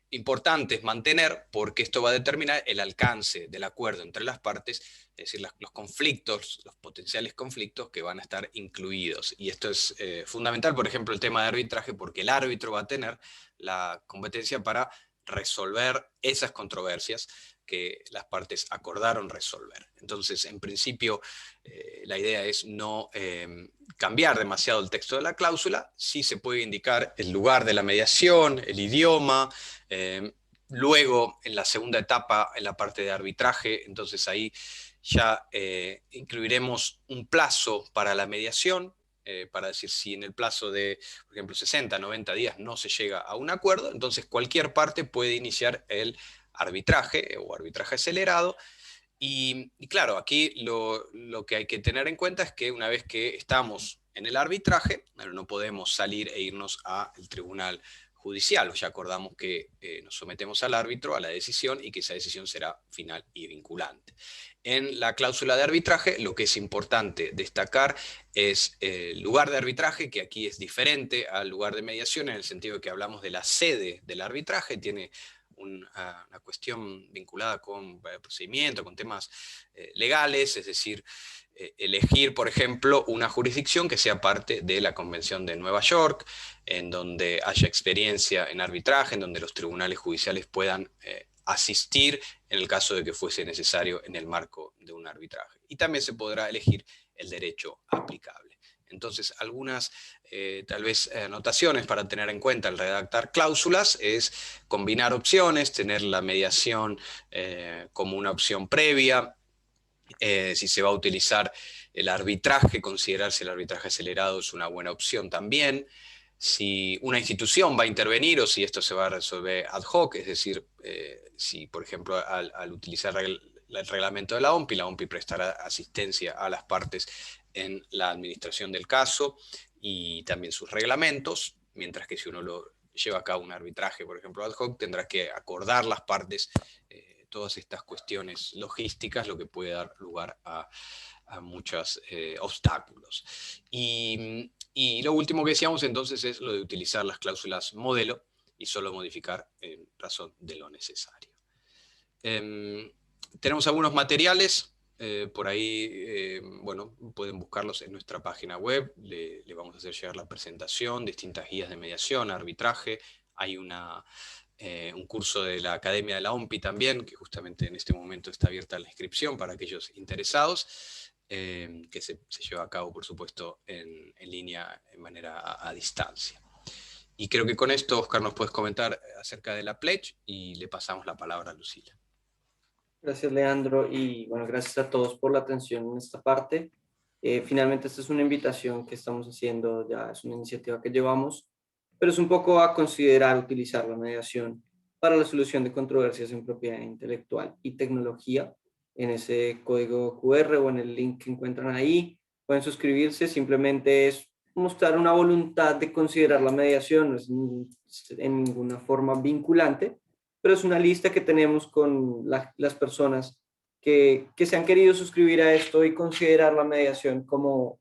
importantes mantener, porque esto va a determinar el alcance del acuerdo entre las partes, es decir, los conflictos, los potenciales conflictos que van a estar incluidos. Y esto es fundamental, por ejemplo, el tema de arbitraje, porque el árbitro va a tener la competencia para resolver esas controversias que las partes acordaron resolver. Entonces, en principio, la idea es no cambiar demasiado el texto de la cláusula. Sí se puede indicar el lugar de la mediación, el idioma. Luego, en la segunda etapa, en la parte de arbitraje, entonces ahí ya incluiremos un plazo para la mediación, para decir si en el plazo de, por ejemplo, 60, 90 días no se llega a un acuerdo, entonces cualquier parte puede iniciar el arbitraje o arbitraje acelerado. Y claro, aquí lo que hay que tener en cuenta es que una vez que estamos en el arbitraje, no podemos salir e irnos al tribunal judicial. Ya acordamos que nos sometemos al árbitro, a la decisión, y que esa decisión será final y vinculante. En la cláusula de arbitraje, lo que es importante destacar es el lugar de arbitraje, que aquí es diferente al lugar de mediación, en el sentido de que hablamos de la sede del arbitraje, tiene una cuestión vinculada con procedimiento, con temas legales, es decir, elegir, por ejemplo, una jurisdicción que sea parte de la Convención de Nueva York, en donde haya experiencia en arbitraje, en donde los tribunales judiciales puedan asistir en el caso de que fuese necesario en el marco de un arbitraje. Y también se podrá elegir el derecho aplicable. Entonces, algunas tal vez anotaciones para tener en cuenta al redactar cláusulas es combinar opciones, tener la mediación como una opción previa. Si se va a utilizar el arbitraje, considerar si el arbitraje acelerado es una buena opción también. Si una institución va a intervenir o si esto se va a resolver ad hoc, es decir, si por ejemplo al utilizar el reglamento de la OMPI prestará asistencia a las partes en la administración del caso y también sus reglamentos, mientras que si uno lo lleva a cabo un arbitraje, por ejemplo, ad hoc, tendrá que acordar las partes todas estas cuestiones logísticas, lo que puede dar lugar a muchos obstáculos. Y lo último que decíamos entonces es lo de utilizar las cláusulas modelo y solo modificar en razón de lo necesario. Tenemos algunos materiales, por ahí, bueno, pueden buscarlos en nuestra página web, le vamos a hacer llegar la presentación, distintas guías de mediación, arbitraje, hay un curso de la Academia de la OMPI también, que justamente en este momento está abierta la inscripción para aquellos interesados, que se lleva a cabo, por supuesto, en línea, en manera a distancia. Y creo que con esto, Oscar, nos puedes comentar acerca de la pledge y le pasamos la palabra a Lucila. Gracias, Leandro, y bueno, gracias a todos por la atención en esta parte. Finalmente, esta es una invitación que estamos haciendo, ya es una iniciativa que llevamos, pero es un poco a considerar utilizar la mediación para la solución de controversias en propiedad intelectual y tecnología. En ese código QR o en el link que encuentran ahí, pueden suscribirse, simplemente es mostrar una voluntad de considerar la mediación, no es en ninguna forma vinculante, pero es una lista que tenemos con las personas que se han querido suscribir a esto y considerar la mediación como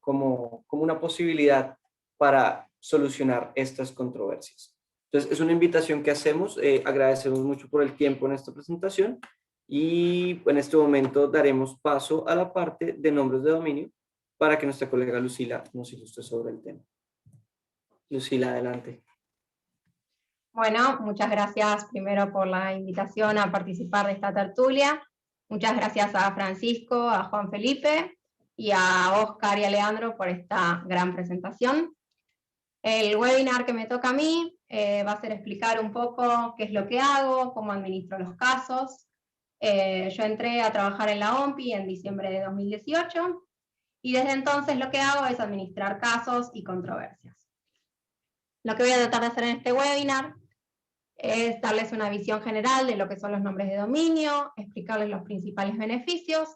una posibilidad para solucionar estas controversias. Entonces, es una invitación que hacemos, agradecemos mucho por el tiempo en esta presentación y en este momento daremos paso a la parte de nombres de dominio para que nuestra colega Lucila nos ilustre sobre el tema. Lucila, adelante. Bueno, muchas gracias primero por la invitación a participar de esta tertulia. Muchas gracias a Francisco, a Juan Felipe y a Oscar y a Leandro por esta gran presentación. El webinar que me toca a mí va a ser explicar un poco qué es lo que hago, cómo administro los casos. Yo entré a trabajar en la OMPI en diciembre de 2018 y desde entonces lo que hago es administrar casos y controversias. Lo que voy a tratar de hacer en este webinar es darles una visión general de lo que son los nombres de dominio, explicarles los principales beneficios,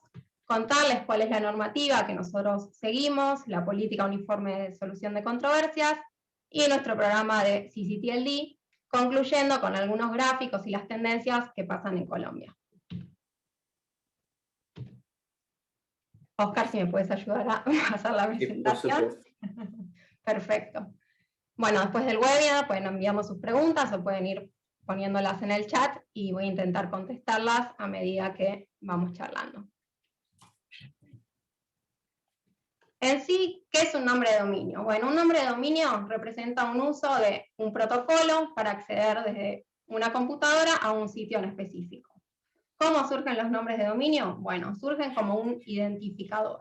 contarles cuál es la normativa que nosotros seguimos, la política uniforme de solución de controversias, y nuestro programa de CCTLD, concluyendo con algunos gráficos y las tendencias que pasan en Colombia. Oscar, si me puedes ayudar a pasar la presentación. Perfecto. Bueno, después del webinar pueden enviarnos sus preguntas o pueden ir poniéndolas en el chat y voy a intentar contestarlas a medida que vamos charlando. En sí, ¿qué es un nombre de dominio? Bueno, un nombre de dominio representa un uso de un protocolo para acceder desde una computadora a un sitio en específico. ¿Cómo surgen los nombres de dominio? Bueno, surgen como un identificador.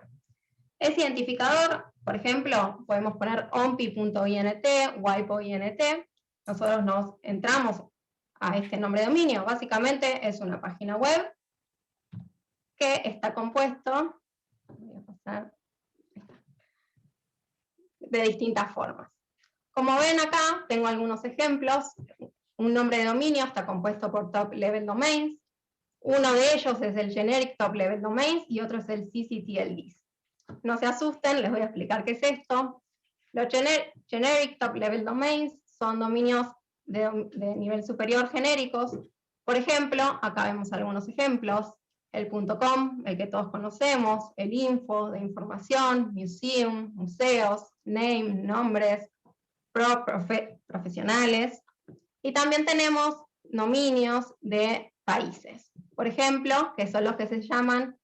Ese identificador, por ejemplo, podemos poner ompi.int, wipo.int. Nosotros nos entramos a este nombre de dominio. Básicamente es una página web que está compuesto, voy a pasar, de distintas formas. Como ven acá, tengo algunos ejemplos. Un nombre de dominio está compuesto por top level domains. Uno de ellos es el generic top level domains y otro es el CCTLD. No se asusten, les voy a explicar qué es esto. Los generic top level domains son dominios de nivel superior genéricos. Por ejemplo, acá vemos algunos ejemplos. El .com, el que todos conocemos, el info, de información, museum, museos, name, nombres, profesionales. Y también tenemos dominios de países. Por ejemplo, que son los que se llaman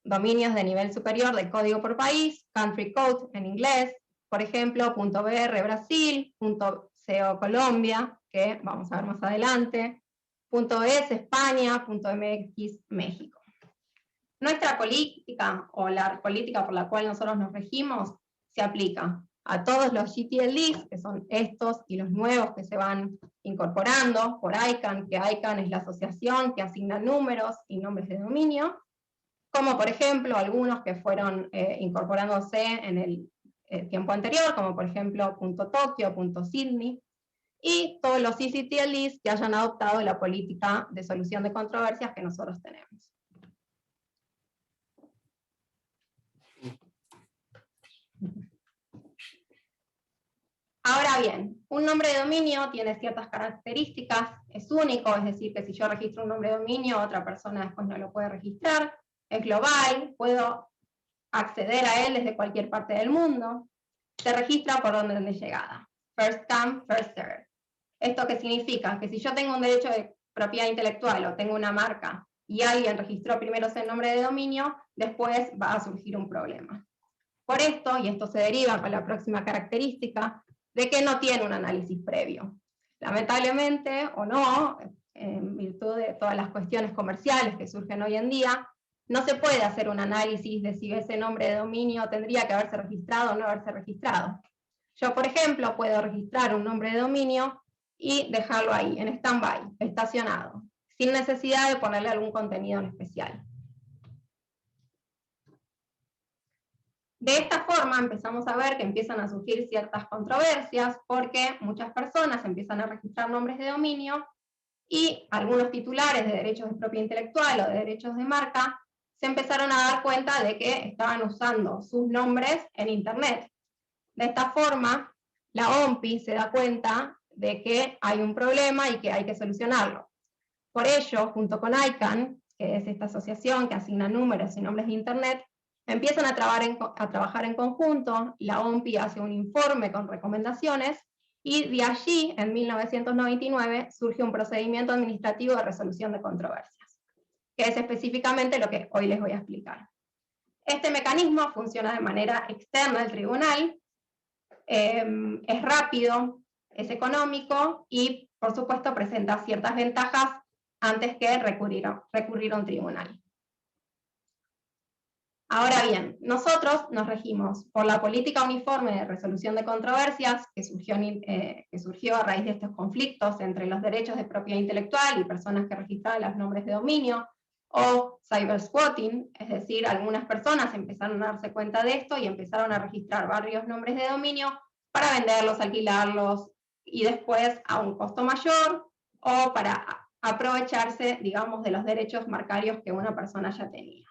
dominios de nivel superior de código por país, country code en inglés, por ejemplo, .br Brasil, .co Colombia, que vamos a ver más adelante, .es España, .mx México. Nuestra política, o la política por la cual nosotros nos regimos, se aplica a todos los GTLDs, que son estos y los nuevos que se van incorporando por ICANN, que ICANN es la asociación que asigna números y nombres de dominio, como por ejemplo algunos que fueron incorporándose en el tiempo anterior, como por ejemplo .tokyo, .sydney, y todos los CCTLDs que hayan adoptado la política de solución de controversias que nosotros tenemos. Ahora bien, un nombre de dominio tiene ciertas características, es único, es decir, que si yo registro un nombre de dominio, otra persona después no lo puede registrar, es global, puedo acceder a él desde cualquier parte del mundo, se registra por orden de llegada, first come, first served. ¿Esto qué significa? Que si yo tengo un derecho de propiedad intelectual o tengo una marca y alguien registró primero ese nombre de dominio, después va a surgir un problema. Por esto, y esto se deriva con la próxima característica, de que no tiene un análisis previo. Lamentablemente, o no, en virtud de todas las cuestiones comerciales que surgen hoy en día, no se puede hacer un análisis de si ese nombre de dominio tendría que haberse registrado o no haberse registrado. Yo, por ejemplo, puedo registrar un nombre de dominio y dejarlo ahí, en stand-by, estacionado, sin necesidad de ponerle algún contenido en especial. De esta forma empezamos a ver que empiezan a surgir ciertas controversias porque muchas personas empiezan a registrar nombres de dominio y algunos titulares de derechos de propiedad intelectual o de derechos de marca se empezaron a dar cuenta de que estaban usando sus nombres en Internet. De esta forma, la OMPI se da cuenta de que hay un problema y que hay que solucionarlo. Por ello, junto con ICANN, que es esta asociación que asigna números y nombres de Internet, empiezan a trabajar en conjunto, la OMPI hace un informe con recomendaciones, y de allí, en 1999, surge un procedimiento administrativo de resolución de controversias, que es específicamente lo que hoy les voy a explicar. Este mecanismo funciona de manera externa al tribunal, es rápido, es económico y, por supuesto, presenta ciertas ventajas antes que recurrir a un tribunal. Ahora bien, nosotros nos regimos por la política uniforme de resolución de controversias que surgió a raíz de estos conflictos entre los derechos de propiedad intelectual y personas que registraban los nombres de dominio, o cybersquatting, es decir, algunas personas empezaron a darse cuenta de esto y empezaron a registrar varios nombres de dominio para venderlos, alquilarlos, y después a un costo mayor, o para aprovecharse, digamos, de los derechos marcarios que una persona ya tenía.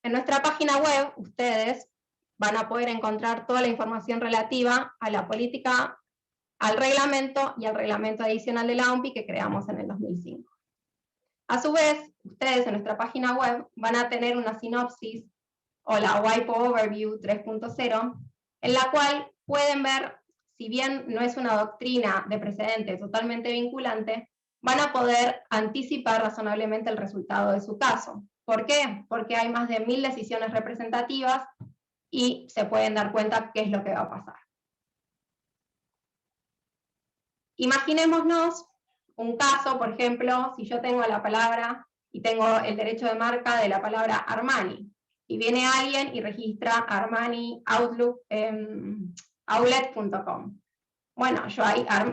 En nuestra página web, ustedes van a poder encontrar toda la información relativa a la política, al reglamento y al reglamento adicional de la OMPI que creamos en el 2005. A su vez, ustedes en nuestra página web van a tener una sinopsis o la WIPO Overview 3.0, en la cual pueden ver, si bien no es una doctrina de precedente totalmente vinculante, van a poder anticipar razonablemente el resultado de su caso. ¿Por qué? Porque hay más de 1000 decisiones representativas y se pueden dar cuenta qué es lo que va a pasar. Imaginémonos un caso, por ejemplo, si yo tengo la palabra y tengo el derecho de marca de la palabra Armani, y viene alguien y registra Armani Outlook outlet.com. Bueno,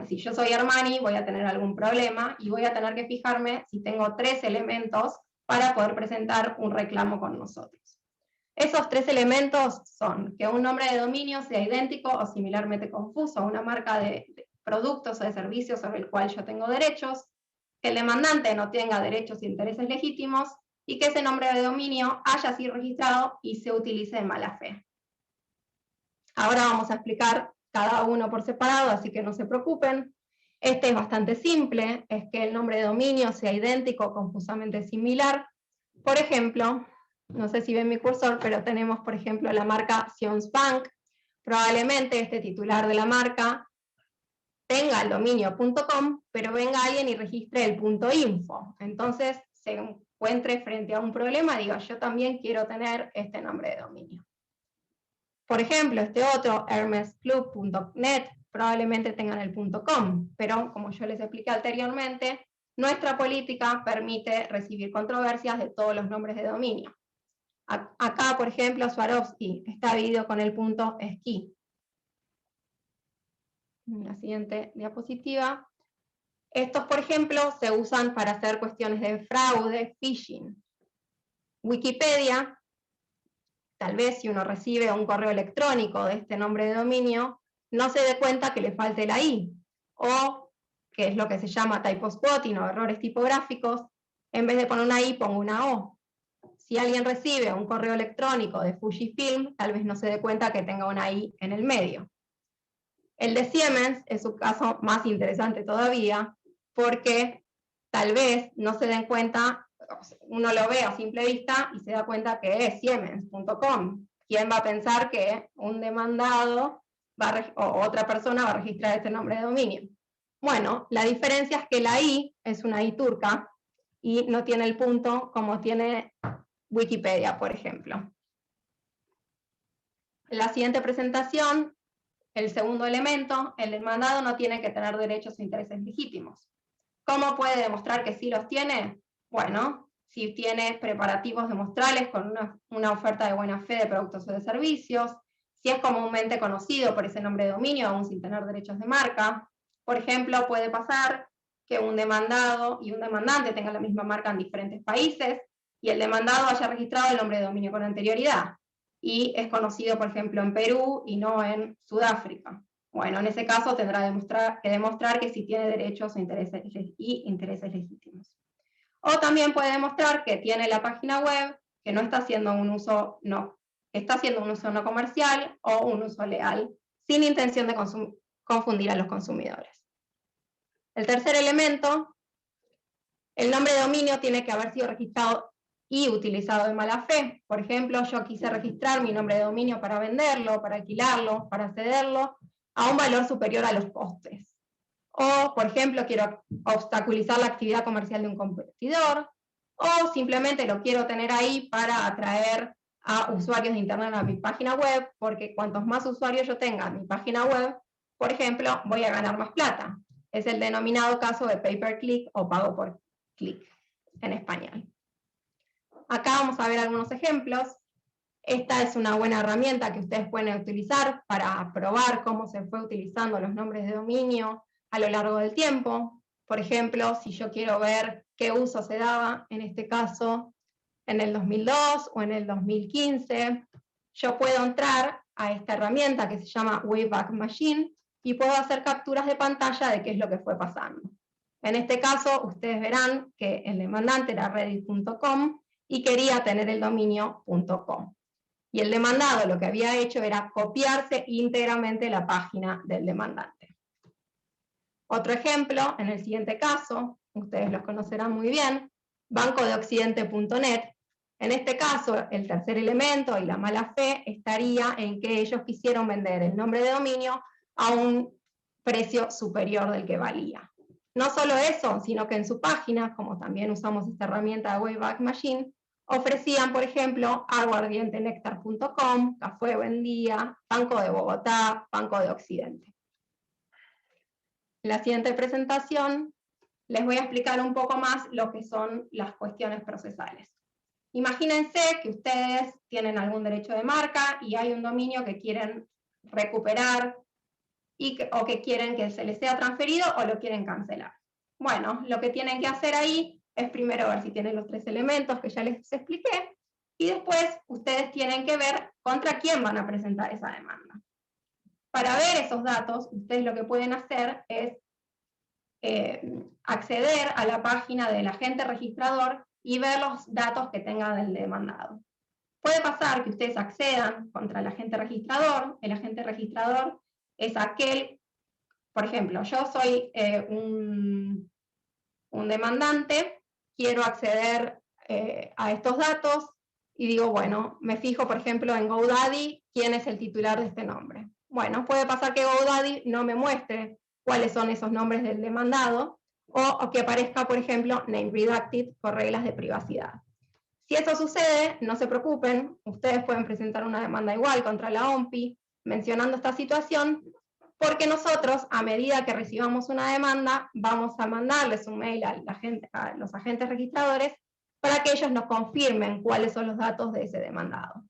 si yo soy Armani voy a tener algún problema y voy a tener que fijarme si tengo 3 elementos para poder presentar un reclamo con nosotros. Esos 3 elementos son que un nombre de dominio sea idéntico o similarmente confuso a una marca de productos o de servicios sobre el cual yo tengo derechos, que el demandante no tenga derechos e intereses legítimos, y que ese nombre de dominio haya sido registrado y se utilice de mala fe. Ahora vamos a explicar cada uno por separado, así que no se preocupen. Este es bastante simple, es que el nombre de dominio sea idéntico o confusamente similar. Por ejemplo, no sé si ven mi cursor, pero tenemos, por ejemplo, la marca Sions Bank. Probablemente este titular de la marca tenga el dominio .com, pero venga alguien y registre el .info. Entonces se encuentre frente a un problema, diga, yo también quiero tener este nombre de dominio. Por ejemplo, este otro, hermesclub.net, probablemente tengan el .com, pero como yo les expliqué anteriormente, nuestra política permite recibir controversias de todos los nombres de dominio. Acá, por ejemplo, Swarovski está dividido con el .ski. En la siguiente diapositiva. Estos, por ejemplo, se usan para hacer cuestiones de fraude, phishing. Wikipedia, tal vez si uno recibe un correo electrónico de este nombre de dominio, no se dé cuenta que le falte la I, o que es lo que se llama typospotting o errores tipográficos, en vez de poner una I pongo una O. Si alguien recibe un correo electrónico de Fujifilm, tal vez no se dé cuenta que tenga una I en el medio. El de Siemens es un caso más interesante todavía, porque tal vez no se den cuenta, uno lo ve a simple vista y se da cuenta que es Siemens.com. ¿Quién va a pensar que un demandado o otra persona va a registrar este nombre de dominio? Bueno, la diferencia es que la I es una I turca y no tiene el punto como tiene Wikipedia, por ejemplo. En la siguiente presentación, el segundo elemento, el demandado no tiene que tener derechos o intereses legítimos. ¿Cómo puede demostrar que sí los tiene? Bueno, si tiene preparativos demostrales con una oferta de buena fe de productos o de servicios, si es comúnmente conocido por ese nombre de dominio, aún sin tener derechos de marca. Por ejemplo, puede pasar que un demandado y un demandante tengan la misma marca en diferentes países, y el demandado haya registrado el nombre de dominio con anterioridad, y es conocido, por ejemplo, en Perú y no en Sudáfrica. Bueno, en ese caso tendrá que demostrar que sí tiene derechos e intereses legítimos. O también puede demostrar que tiene la página web, que no está haciendo un uso no comercial o un uso leal, sin intención de confundir a los consumidores. El tercer elemento, el nombre de dominio tiene que haber sido registrado y utilizado de mala fe. Por ejemplo, yo quise registrar mi nombre de dominio para venderlo, para alquilarlo, para cederlo a un valor superior a los costes. O, por ejemplo, quiero obstaculizar la actividad comercial de un competidor, o simplemente lo quiero tener ahí para atraer a usuarios de internet a mi página web, porque cuantos más usuarios yo tenga en mi página web, por ejemplo, voy a ganar más plata. Es el denominado caso de pay-per-click o pago por clic en español. Acá vamos a ver algunos ejemplos. Esta es una buena herramienta que ustedes pueden utilizar para probar cómo se fue utilizando los nombres de dominio a lo largo del tiempo. Por ejemplo, si yo quiero ver qué uso se daba, en este caso, en el 2002 o en el 2015, yo puedo entrar a esta herramienta que se llama Wayback Machine y puedo hacer capturas de pantalla de qué es lo que fue pasando. En este caso, ustedes verán que el demandante era reddit.com y quería tener el dominio .com. Y el demandado lo que había hecho era copiarse íntegramente la página del demandante. Otro ejemplo, en el siguiente caso, ustedes los conocerán muy bien, bancodeoccidente.net. En este caso, el tercer elemento y la mala fe estaría en que ellos quisieron vender el nombre de dominio a un precio superior del que valía. No solo eso, sino que en su página, como también usamos esta herramienta de Wayback Machine, ofrecían, por ejemplo, aguardientenectar.com, Café Buen Día, Banco de Bogotá, Banco de Occidente. En la siguiente presentación les voy a explicar un poco más lo que son las cuestiones procesales. Imagínense que ustedes tienen algún derecho de marca y hay un dominio que quieren recuperar o que quieren que se les sea transferido o lo quieren cancelar. Bueno, lo que tienen que hacer ahí es primero ver si tienen los tres elementos que ya les expliqué, y después ustedes tienen que ver contra quién van a presentar esa demanda. Para ver esos datos, ustedes lo que pueden hacer es acceder a la página del agente registrador y ver los datos que tenga del demandado. Puede pasar que ustedes accedan contra el agente registrador. El agente registrador es aquel, por ejemplo, yo soy un demandante, quiero acceder a estos datos y digo, bueno, me fijo, por ejemplo, en GoDaddy, quién es el titular de este nombre. Bueno, puede pasar que GoDaddy no me muestre cuáles son esos nombres del demandado, o que aparezca, por ejemplo, name redacted por reglas de privacidad. Si eso sucede, no se preocupen, ustedes pueden presentar una demanda igual contra la OMPI mencionando esta situación, porque nosotros, a medida que recibamos una demanda, vamos a mandarles un mail a los agentes registradores para que ellos nos confirmen cuáles son los datos de ese demandado.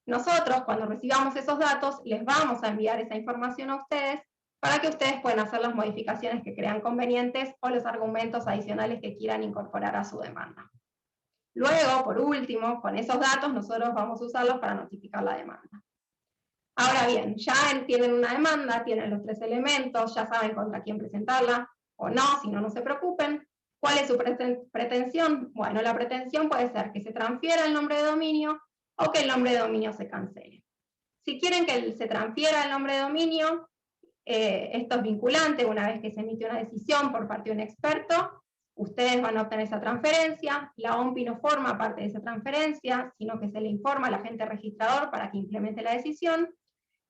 Nosotros, cuando recibamos esos datos, les vamos a enviar esa información a ustedes para que ustedes puedan hacer las modificaciones que crean convenientes o los argumentos adicionales que quieran incorporar a su demanda. Luego, por último, con esos datos nosotros vamos a usarlos para notificar la demanda. Ahora bien, ya tienen una demanda, tienen los 3 elementos, ya saben contra quién presentarla o no, si no, no se preocupen. ¿Cuál es su pretensión? Bueno, la pretensión puede ser que se transfiera el nombre de dominio o que el nombre de dominio se cancele. Si quieren que se transfiera el nombre de dominio, esto es vinculante una vez que se emite una decisión por parte de un experto, ustedes van a obtener esa transferencia, la OMPI no forma parte de esa transferencia, sino que se le informa al agente registrador para que implemente la decisión,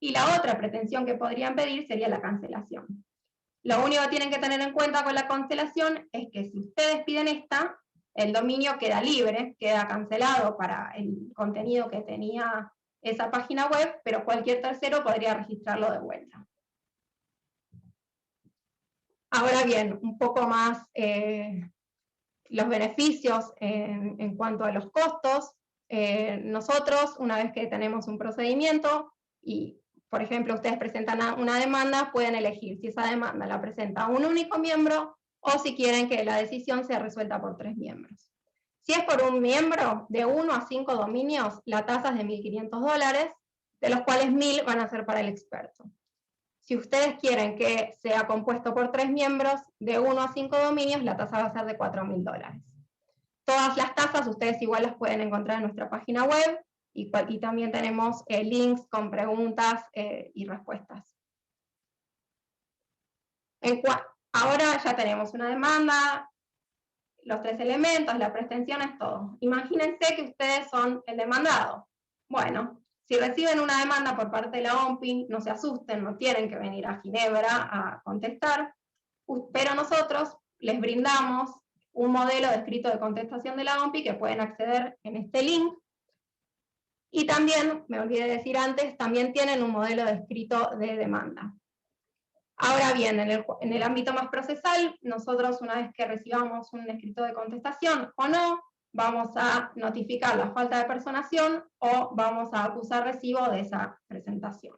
y la otra pretensión que podrían pedir sería la cancelación. Lo único que tienen que tener en cuenta con la cancelación es que si ustedes piden esta, el dominio queda libre, queda cancelado para el contenido que tenía esa página web, pero cualquier tercero podría registrarlo de vuelta. Ahora bien, un poco más los beneficios en cuanto a los costos. Nosotros, una vez que tenemos un procedimiento y, por ejemplo, ustedes presentan una demanda, pueden elegir si esa demanda la presenta un único miembro o si quieren que la decisión sea resuelta por 3 miembros. Si es por un miembro, de 1 a 5 dominios, la tasa es de $1.500, de los cuales 1.000 van a ser para el experto. Si ustedes quieren que sea compuesto por 3 miembros, de 1 a 5 dominios, la tasa va a ser de $4.000. Todas las tasas ustedes igual las pueden encontrar en nuestra página web y también tenemos links con preguntas y respuestas. Ahora ya tenemos una demanda, los 3 elementos, la pretensión es todo. Imagínense que ustedes son el demandado. Bueno, si reciben una demanda por parte de la OMPI, no se asusten, no tienen que venir a Ginebra a contestar, pero nosotros les brindamos un modelo de escrito de contestación de la OMPI que pueden acceder en este link. Y también, me olvidé de decir antes, también tienen un modelo de escrito de demanda. Ahora bien, en el ámbito más procesal, nosotros una vez que recibamos un escrito de contestación o no, vamos a notificar la falta de personación o vamos a acusar recibo de esa presentación.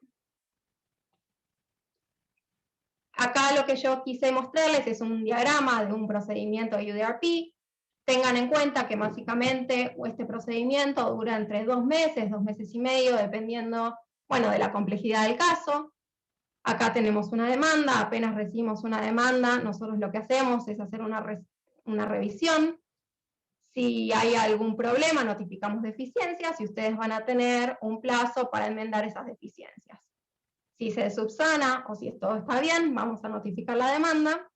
Acá lo que yo quise mostrarles es un diagrama de un procedimiento UDRP. Tengan en cuenta que básicamente este procedimiento dura entre 2 meses, 2 meses y medio, dependiendo, bueno, de la complejidad del caso. Acá tenemos una demanda, apenas recibimos una demanda, nosotros lo que hacemos es hacer una revisión. Si hay algún problema, notificamos deficiencias y ustedes van a tener un plazo para enmendar esas deficiencias. Si se subsana o si todo está bien, vamos a notificar la demanda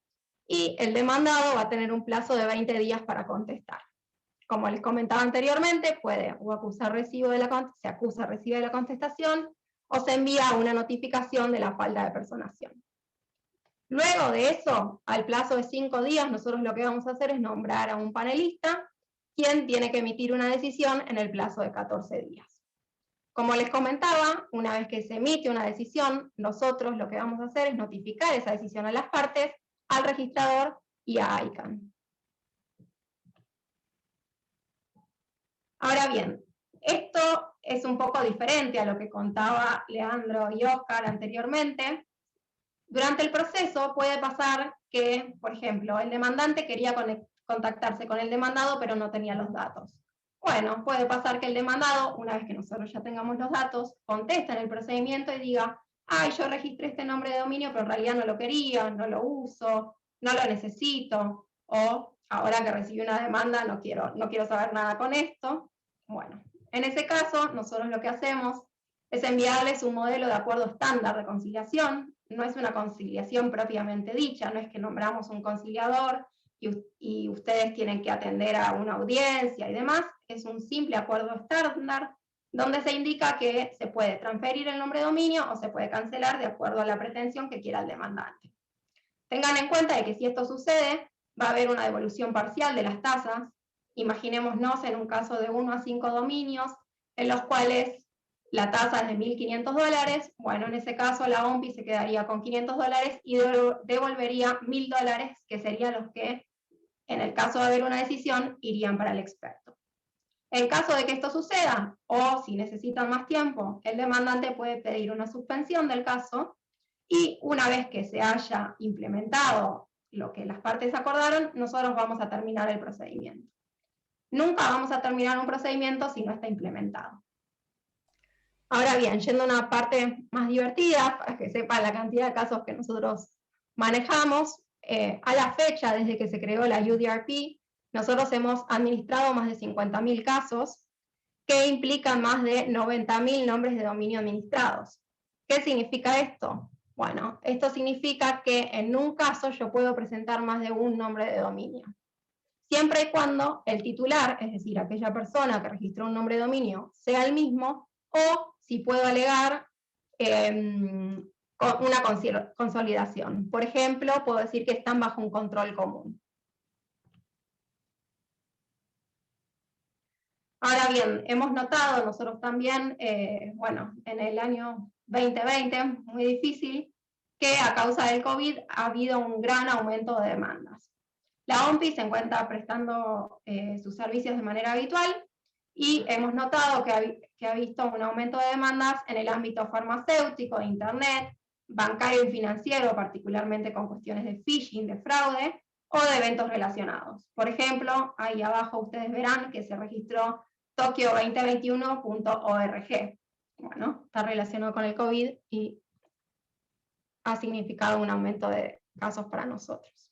y el demandado va a tener un plazo de 20 días para contestar. Como les comentaba anteriormente, puede o acusar recibo de se acusa recibo de la contestación o se envía una notificación de la falta de personación. Luego de eso, al plazo de 5 días, nosotros lo que vamos a hacer es nombrar a un panelista, quien tiene que emitir una decisión en el plazo de 14 días. Como les comentaba, una vez que se emite una decisión, nosotros lo que vamos a hacer es notificar esa decisión a las partes, al registrador y a ICANN. Ahora bien, esto es un poco diferente a lo que contaba Leandro y Oscar anteriormente. Durante el proceso puede pasar que, por ejemplo, el demandante quería contactarse con el demandado, pero no tenía los datos. Bueno, puede pasar que el demandado, una vez que nosotros ya tengamos los datos, conteste en el procedimiento y diga, ay, yo registré este nombre de dominio, pero en realidad no lo quería, no lo uso, no lo necesito, o ahora que recibí una demanda no quiero saber nada con esto. Bueno, en ese caso, nosotros lo que hacemos es enviarles un modelo de acuerdo estándar de conciliación. No es una conciliación propiamente dicha, no es que nombramos un conciliador y ustedes tienen que atender a una audiencia y demás, es un simple acuerdo estándar donde se indica que se puede transferir el nombre de dominio o se puede cancelar de acuerdo a la pretensión que quiera el demandante. Tengan en cuenta de que si esto sucede, va a haber una devolución parcial de las tasas. Imaginémonos en un caso de 1 a 5 dominios, en los cuales la tasa es de $1.500, bueno, en ese caso la OMPI se quedaría con $500 y devolvería $1.000, que serían los que, en el caso de haber una decisión, irían para el experto. En caso de que esto suceda, o si necesitan más tiempo, el demandante puede pedir una suspensión del caso, y una vez que se haya implementado lo que las partes acordaron, nosotros vamos a terminar el procedimiento. Nunca vamos a terminar un procedimiento si no está implementado. Ahora bien, yendo a una parte más divertida, para que sepan la cantidad de casos que nosotros manejamos, a la fecha, desde que se creó la UDRP, nosotros hemos administrado más de 50.000 casos, que implican más de 90.000 nombres de dominio administrados. ¿Qué significa esto? Bueno, esto significa que en un caso yo puedo presentar más de un nombre de dominio. Siempre y cuando el titular, es decir, aquella persona que registró un nombre de dominio, sea el mismo, o si puedo alegar una consolidación. Por ejemplo, puedo decir que están bajo un control común. Ahora bien, hemos notado nosotros también, bueno, en el año 2020, muy difícil, que a causa del COVID ha habido un gran aumento de demandas. La OMPI se encuentra prestando sus servicios de manera habitual y hemos notado que ha visto un aumento de demandas en el ámbito farmacéutico, de internet, bancario y financiero, particularmente con cuestiones de phishing, de fraude, o de eventos relacionados. Por ejemplo, ahí abajo ustedes verán que se registró Tokio2021.org. Bueno, está relacionado con el COVID y ha significado un aumento de casos para nosotros.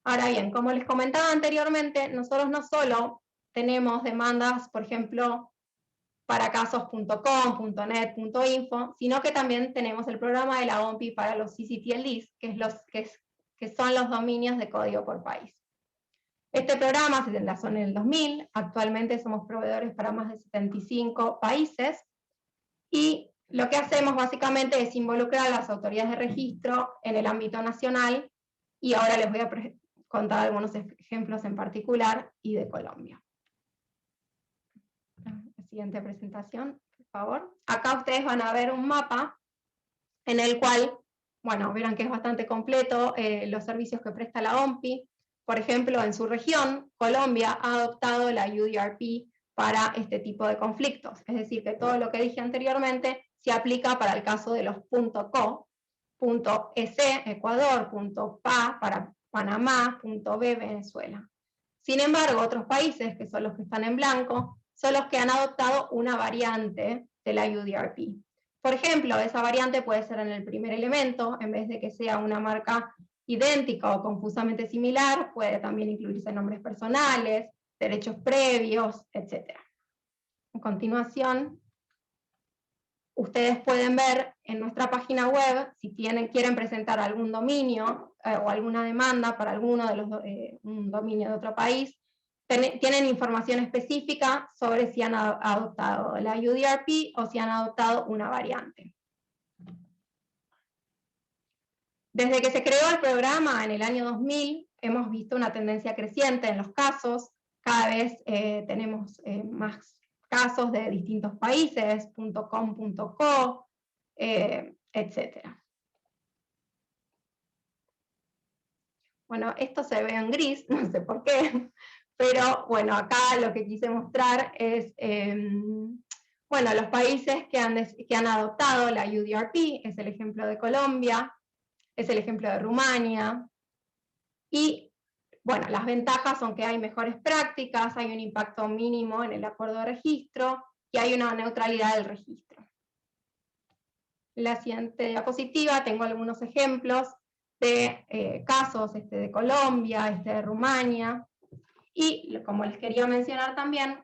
Ahora bien, como les comentaba anteriormente, nosotros no solo tenemos demandas, por ejemplo, para casos.com, .net, .info, sino que también tenemos el programa de la OMPI para los CCTLDs, que son los dominios de código por país. Este programa se lanzó en el 2000, actualmente somos proveedores para más de 75 países, y lo que hacemos básicamente es involucrar a las autoridades de registro en el ámbito nacional, y ahora les voy a contar algunos ejemplos en particular y de Colombia. La siguiente presentación, por favor. Acá ustedes van a ver un mapa en el cual, bueno, verán que es bastante completo los servicios que presta la OMPI. Por ejemplo, en su región, Colombia ha adoptado la UDRP para este tipo de conflictos. Es decir, que todo lo que dije anteriormente se aplica para el caso de los .co, .es, Ecuador, .pa, para Panamá, .b, Venezuela. Sin embargo, otros países, que son los que están en blanco, son los que han adoptado una variante de la UDRP. Por ejemplo, esa variante puede ser en el primer elemento, en vez de que sea una marca idéntica o confusamente similar, puede también incluirse nombres personales, derechos previos, etc. A continuación, ustedes pueden ver en nuestra página web, si quieren presentar algún dominio o alguna demanda para alguno de los un dominio de otro país, tienen información específica sobre si han adoptado la UDRP o si han adoptado una variante. Desde que se creó el programa en el año 2000, hemos visto una tendencia creciente en los casos. Cada vez tenemos más casos de distintos países, .com, .co, etc. Bueno, esto se ve en gris, no sé por qué, pero bueno, acá lo que quise mostrar es, bueno, los países que han adoptado la UDRP, es el ejemplo de Colombia, es el ejemplo de Rumania, y bueno, las ventajas son que hay mejores prácticas, hay un impacto mínimo en el acuerdo de registro, y hay una neutralidad del registro. En la siguiente diapositiva tengo algunos ejemplos de casos de Colombia, de Rumania, y como les quería mencionar también,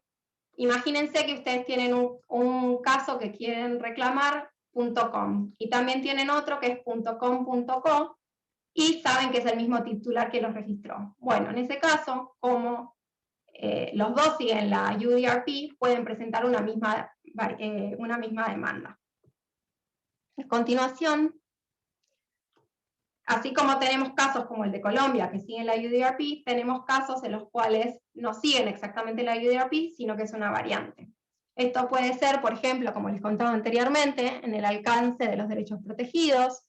imagínense que ustedes tienen un caso que quieren reclamar .com, y también tienen otro que es .com.co, y saben que es el mismo titular que los registró. Bueno, en ese caso, como los dos siguen la UDRP, pueden presentar una misma demanda. A continuación, Así como tenemos casos como el de Colombia, que siguen la UDRP, tenemos casos en los cuales no siguen exactamente la UDRP, sino que es una variante. Esto puede ser, por ejemplo, como les contaba anteriormente, en el alcance de los derechos protegidos.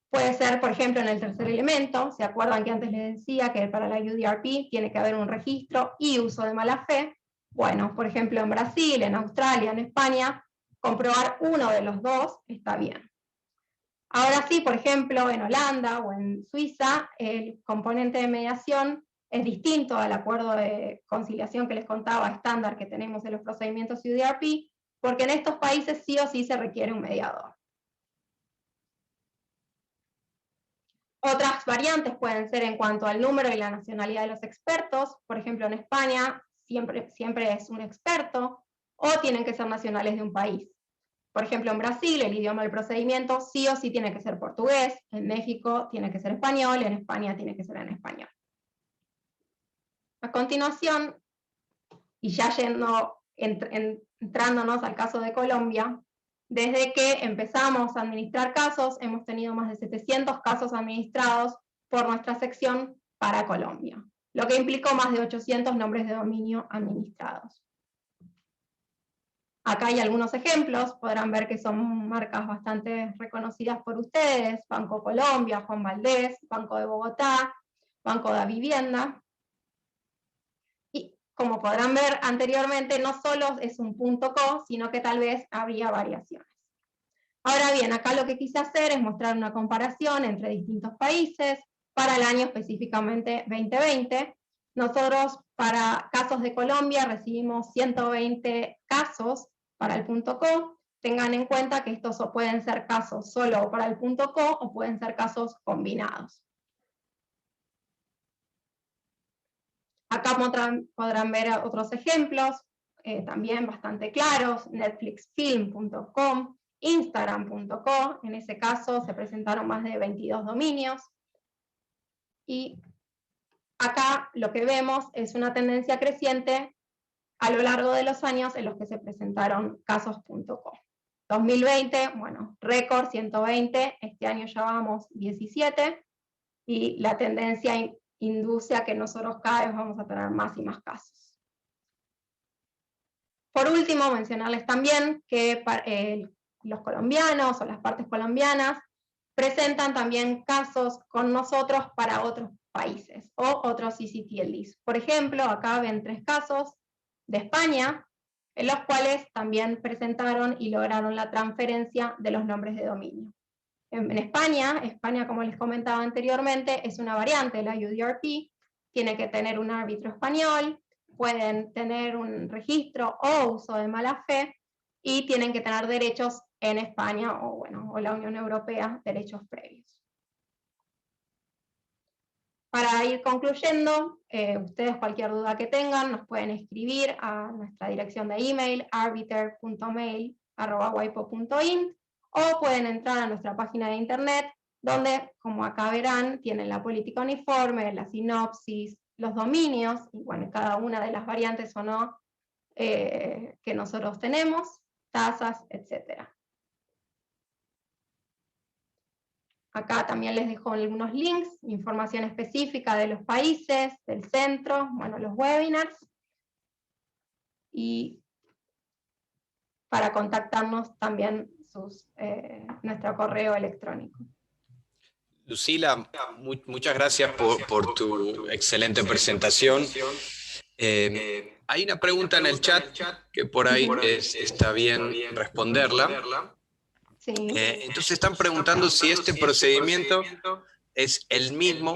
Puede ser, por ejemplo, en el tercer elemento. ¿Se acuerdan que antes les decía que para la UDRP tiene que haber un registro y uso de mala fe? Bueno, por ejemplo, en Brasil, en Australia, en España, comprobar uno de los dos está bien. Ahora sí, por ejemplo, en Holanda o en Suiza, el componente de mediación es distinto al acuerdo de conciliación que les contaba estándar que tenemos en los procedimientos UDRP, porque en estos países sí o sí se requiere un mediador. Otras variantes pueden ser en cuanto al número y la nacionalidad de los expertos. Por ejemplo, en España siempre es un experto, o tienen que ser nacionales de un país. Por ejemplo, en Brasil, el idioma del procedimiento sí o sí tiene que ser portugués, en México tiene que ser español, en España tiene que ser en español. A continuación, y ya entrándonos al caso de Colombia, desde que empezamos a administrar casos, hemos tenido más de 700 casos administrados por nuestra sección para Colombia, lo que implicó más de 800 nombres de dominio administrados. Acá hay algunos ejemplos, podrán ver que son marcas bastante reconocidas por ustedes: Banco Colombia, Juan Valdés, Banco de Bogotá, Banco de Vivienda. Y como podrán ver anteriormente, no solo es un .co, sino que tal vez habría variaciones. Ahora bien, acá lo que quise hacer es mostrar una comparación entre distintos países para el año específicamente 2020. Nosotros para casos de Colombia recibimos 120 casos para el .co. Tengan en cuenta que estos pueden ser casos solo para el .co o pueden ser casos combinados. Acá podrán ver otros ejemplos, también bastante claros: netflixfilm.com, instagram.co, en ese caso se presentaron más de 22 dominios. Y acá lo que vemos es una tendencia creciente a lo largo de los años en los que se presentaron casos.co. 2020, bueno, récord 120, este año ya vamos 17, y la tendencia induce a que nosotros cada vez vamos a tener más y más casos. Por último, mencionarles también que los colombianos o las partes colombianas presentan también casos con nosotros para otros países o otros CCTLDs. Por ejemplo, acá ven 3 casos de España, en los cuales también presentaron y lograron la transferencia de los nombres de dominio. En España, como les comentaba anteriormente, es una variante de la UDRP, tiene que tener un árbitro español, pueden tener un registro o uso de mala fe, y tienen que tener derechos en España o la Unión Europea, derechos previos. Para ir concluyendo, ustedes cualquier duda que tengan nos pueden escribir a nuestra dirección de email arbiter.mail@waipo.int, o pueden entrar a nuestra página de internet, donde, como acá verán, tienen la política uniforme, la sinopsis, los dominios, y bueno, cada una de las variantes o no que nosotros tenemos, tasas, etc. Acá también les dejo algunos links, información específica de los países, del centro, bueno, los webinars, y para contactarnos también nuestro correo electrónico. Lucila, muchas gracias por tu excelente presentación. Hay una pregunta en el chat que por ahí está bien responderla. Sí. Entonces están preguntando si este procedimiento es el mismo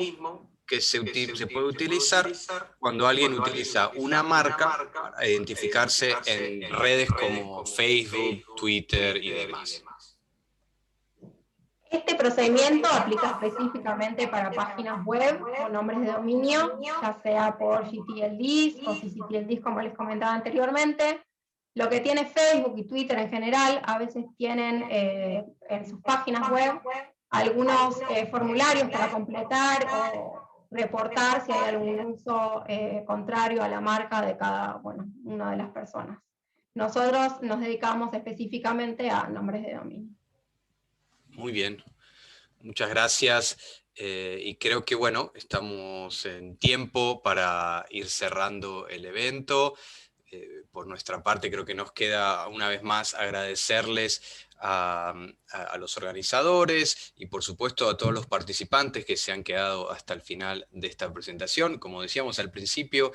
que se puede utilizar cuando alguien utiliza una marca para identificarse en redes como Facebook, Twitter y demás. Este procedimiento aplica específicamente para páginas web o nombres de dominio, ya sea por GTLDs o CCTLDs, como les comentaba anteriormente. Lo que tiene Facebook y Twitter en general, a veces tienen en sus páginas web algunos formularios para completar o reportar si hay algún uso contrario a la marca de cada una de las personas. Nosotros nos dedicamos específicamente a nombres de dominio. Muy bien, muchas gracias. Y creo que, bueno, estamos en tiempo para ir cerrando el evento. Por nuestra parte, creo que nos queda una vez más agradecerles a los organizadores y por supuesto a todos los participantes que se han quedado hasta el final de esta presentación. Como decíamos al principio,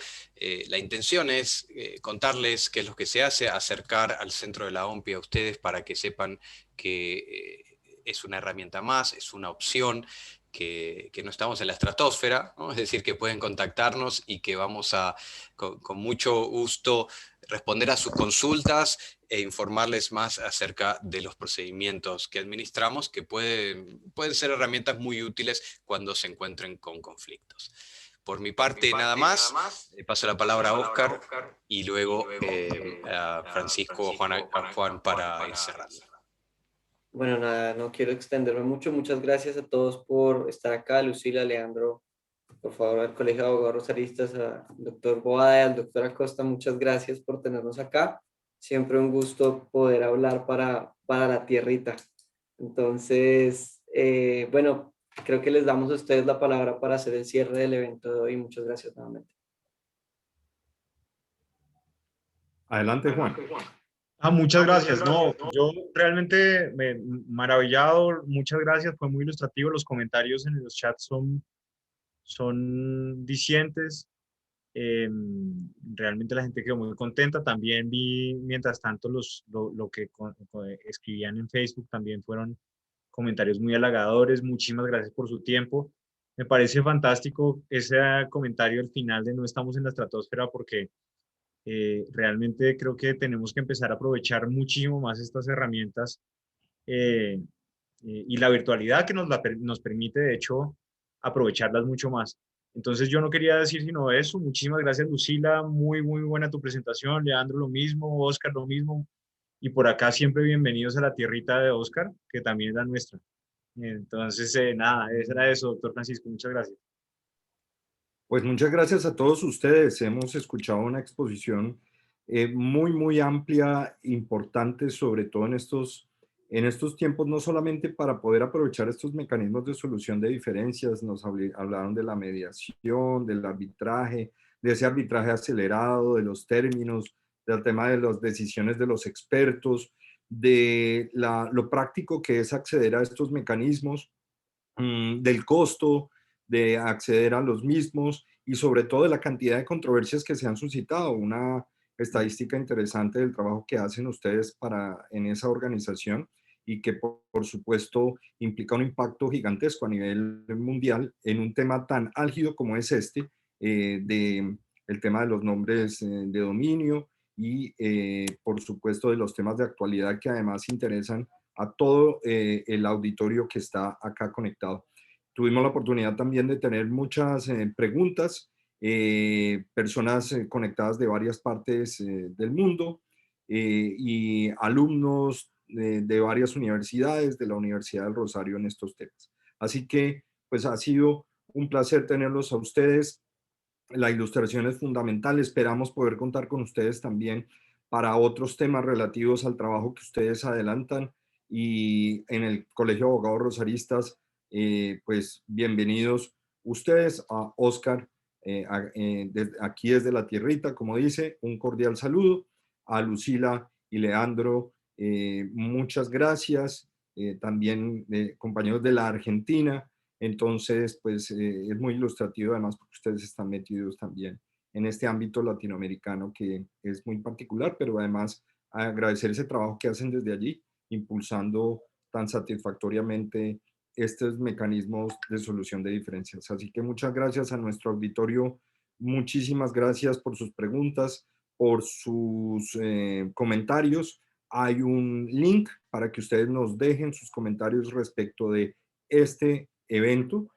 la intención es contarles qué es lo que se hace, acercar al Centro de la OMPI a ustedes para que sepan que es una herramienta más, es una opción, que no estamos en la estratosfera, ¿no? Es decir, que pueden contactarnos y que vamos a, con mucho gusto, responder a sus consultas e informarles más acerca de los procedimientos que administramos, que pueden ser herramientas muy útiles cuando se encuentren con conflictos. Por mi parte, nada más. Paso la palabra a Óscar y luego a Francisco o a Juan para ir cerrando. Bueno, nada, no quiero extenderme mucho. Muchas gracias a todos por estar acá. Lucila, Leandro, por favor, al Colegio de Abogados Rosaristas, al doctor Boada y al doctor Acosta, muchas gracias por tenernos acá. Siempre un gusto poder hablar para la tierrita. Entonces, bueno, creo que les damos a ustedes la palabra para hacer el cierre del evento de hoy. Muchas gracias nuevamente. Adelante, Juan. Muchas gracias. No, yo realmente maravillado, muchas gracias, fue muy ilustrativo, los comentarios en los chats son dicientes. Realmente la gente quedó muy contenta. También vi, mientras tanto, lo que escribían en Facebook también fueron comentarios muy halagadores. Muchísimas gracias por su tiempo. Me parece fantástico ese comentario al final de no estamos en la estratosfera, porque realmente creo que tenemos que empezar a aprovechar muchísimo más estas herramientas y la virtualidad que nos permite, de hecho, aprovecharlas mucho más. Entonces yo no quería decir sino eso. Muchísimas gracias, Lucila. Muy, muy buena tu presentación. Leandro, lo mismo. Óscar, lo mismo. Y por acá siempre bienvenidos a la tierrita de Óscar, que también es la nuestra. Entonces, nada, eso era eso, doctor Francisco. Muchas gracias. Pues muchas gracias a todos ustedes. Hemos escuchado una exposición muy, muy amplia, importante, sobre todo en estos tiempos, no solamente para poder aprovechar estos mecanismos de solución de diferencias. Nos hablaron de la mediación, del arbitraje, de ese arbitraje acelerado, de los términos, del tema de las decisiones de los expertos, de lo práctico que es acceder a estos mecanismos, del costo de acceder a los mismos y sobre todo de la cantidad de controversias que se han suscitado. Una estadística interesante del trabajo que hacen ustedes en esa organización y que por supuesto implica un impacto gigantesco a nivel mundial en un tema tan álgido como es el tema de los nombres de dominio y por supuesto de los temas de actualidad que además interesan a todo el auditorio que está acá conectado. Tuvimos la oportunidad también de tener muchas preguntas, personas conectadas de varias partes del mundo y alumnos de varias universidades, de la Universidad del Rosario en estos temas. Así que, pues ha sido un placer tenerlos a ustedes. La ilustración es fundamental. Esperamos poder contar con ustedes también para otros temas relativos al trabajo que ustedes adelantan. Y en el Colegio de Abogados Rosaristas, pues bienvenidos ustedes. A Óscar, aquí desde la tierrita, como dice, un cordial saludo. A Lucila y Leandro, muchas gracias. También compañeros de la Argentina. Entonces, pues es muy ilustrativo además porque ustedes están metidos también en este ámbito latinoamericano que es muy particular, pero además agradecer ese trabajo que hacen desde allí, impulsando tan satisfactoriamente estos mecanismos de solución de diferencias. Así que muchas gracias a nuestro auditorio, muchísimas gracias por sus preguntas, por sus comentarios. Hay un link para que ustedes nos dejen sus comentarios respecto de este evento.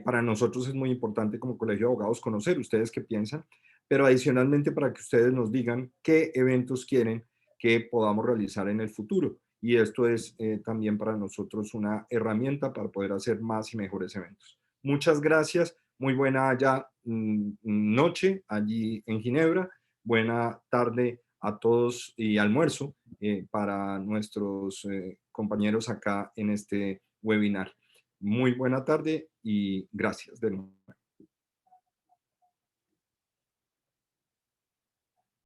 Para nosotros es muy importante como Colegio de Abogados conocer ustedes qué piensan, pero adicionalmente para que ustedes nos digan qué eventos quieren que podamos realizar en el futuro. Y esto es también para nosotros una herramienta para poder hacer más y mejores eventos. Muchas gracias. Muy buena noche allí en Ginebra. Buena tarde a todos y almuerzo para nuestros compañeros acá en este webinar. Muy buena tarde y gracias de nuevo.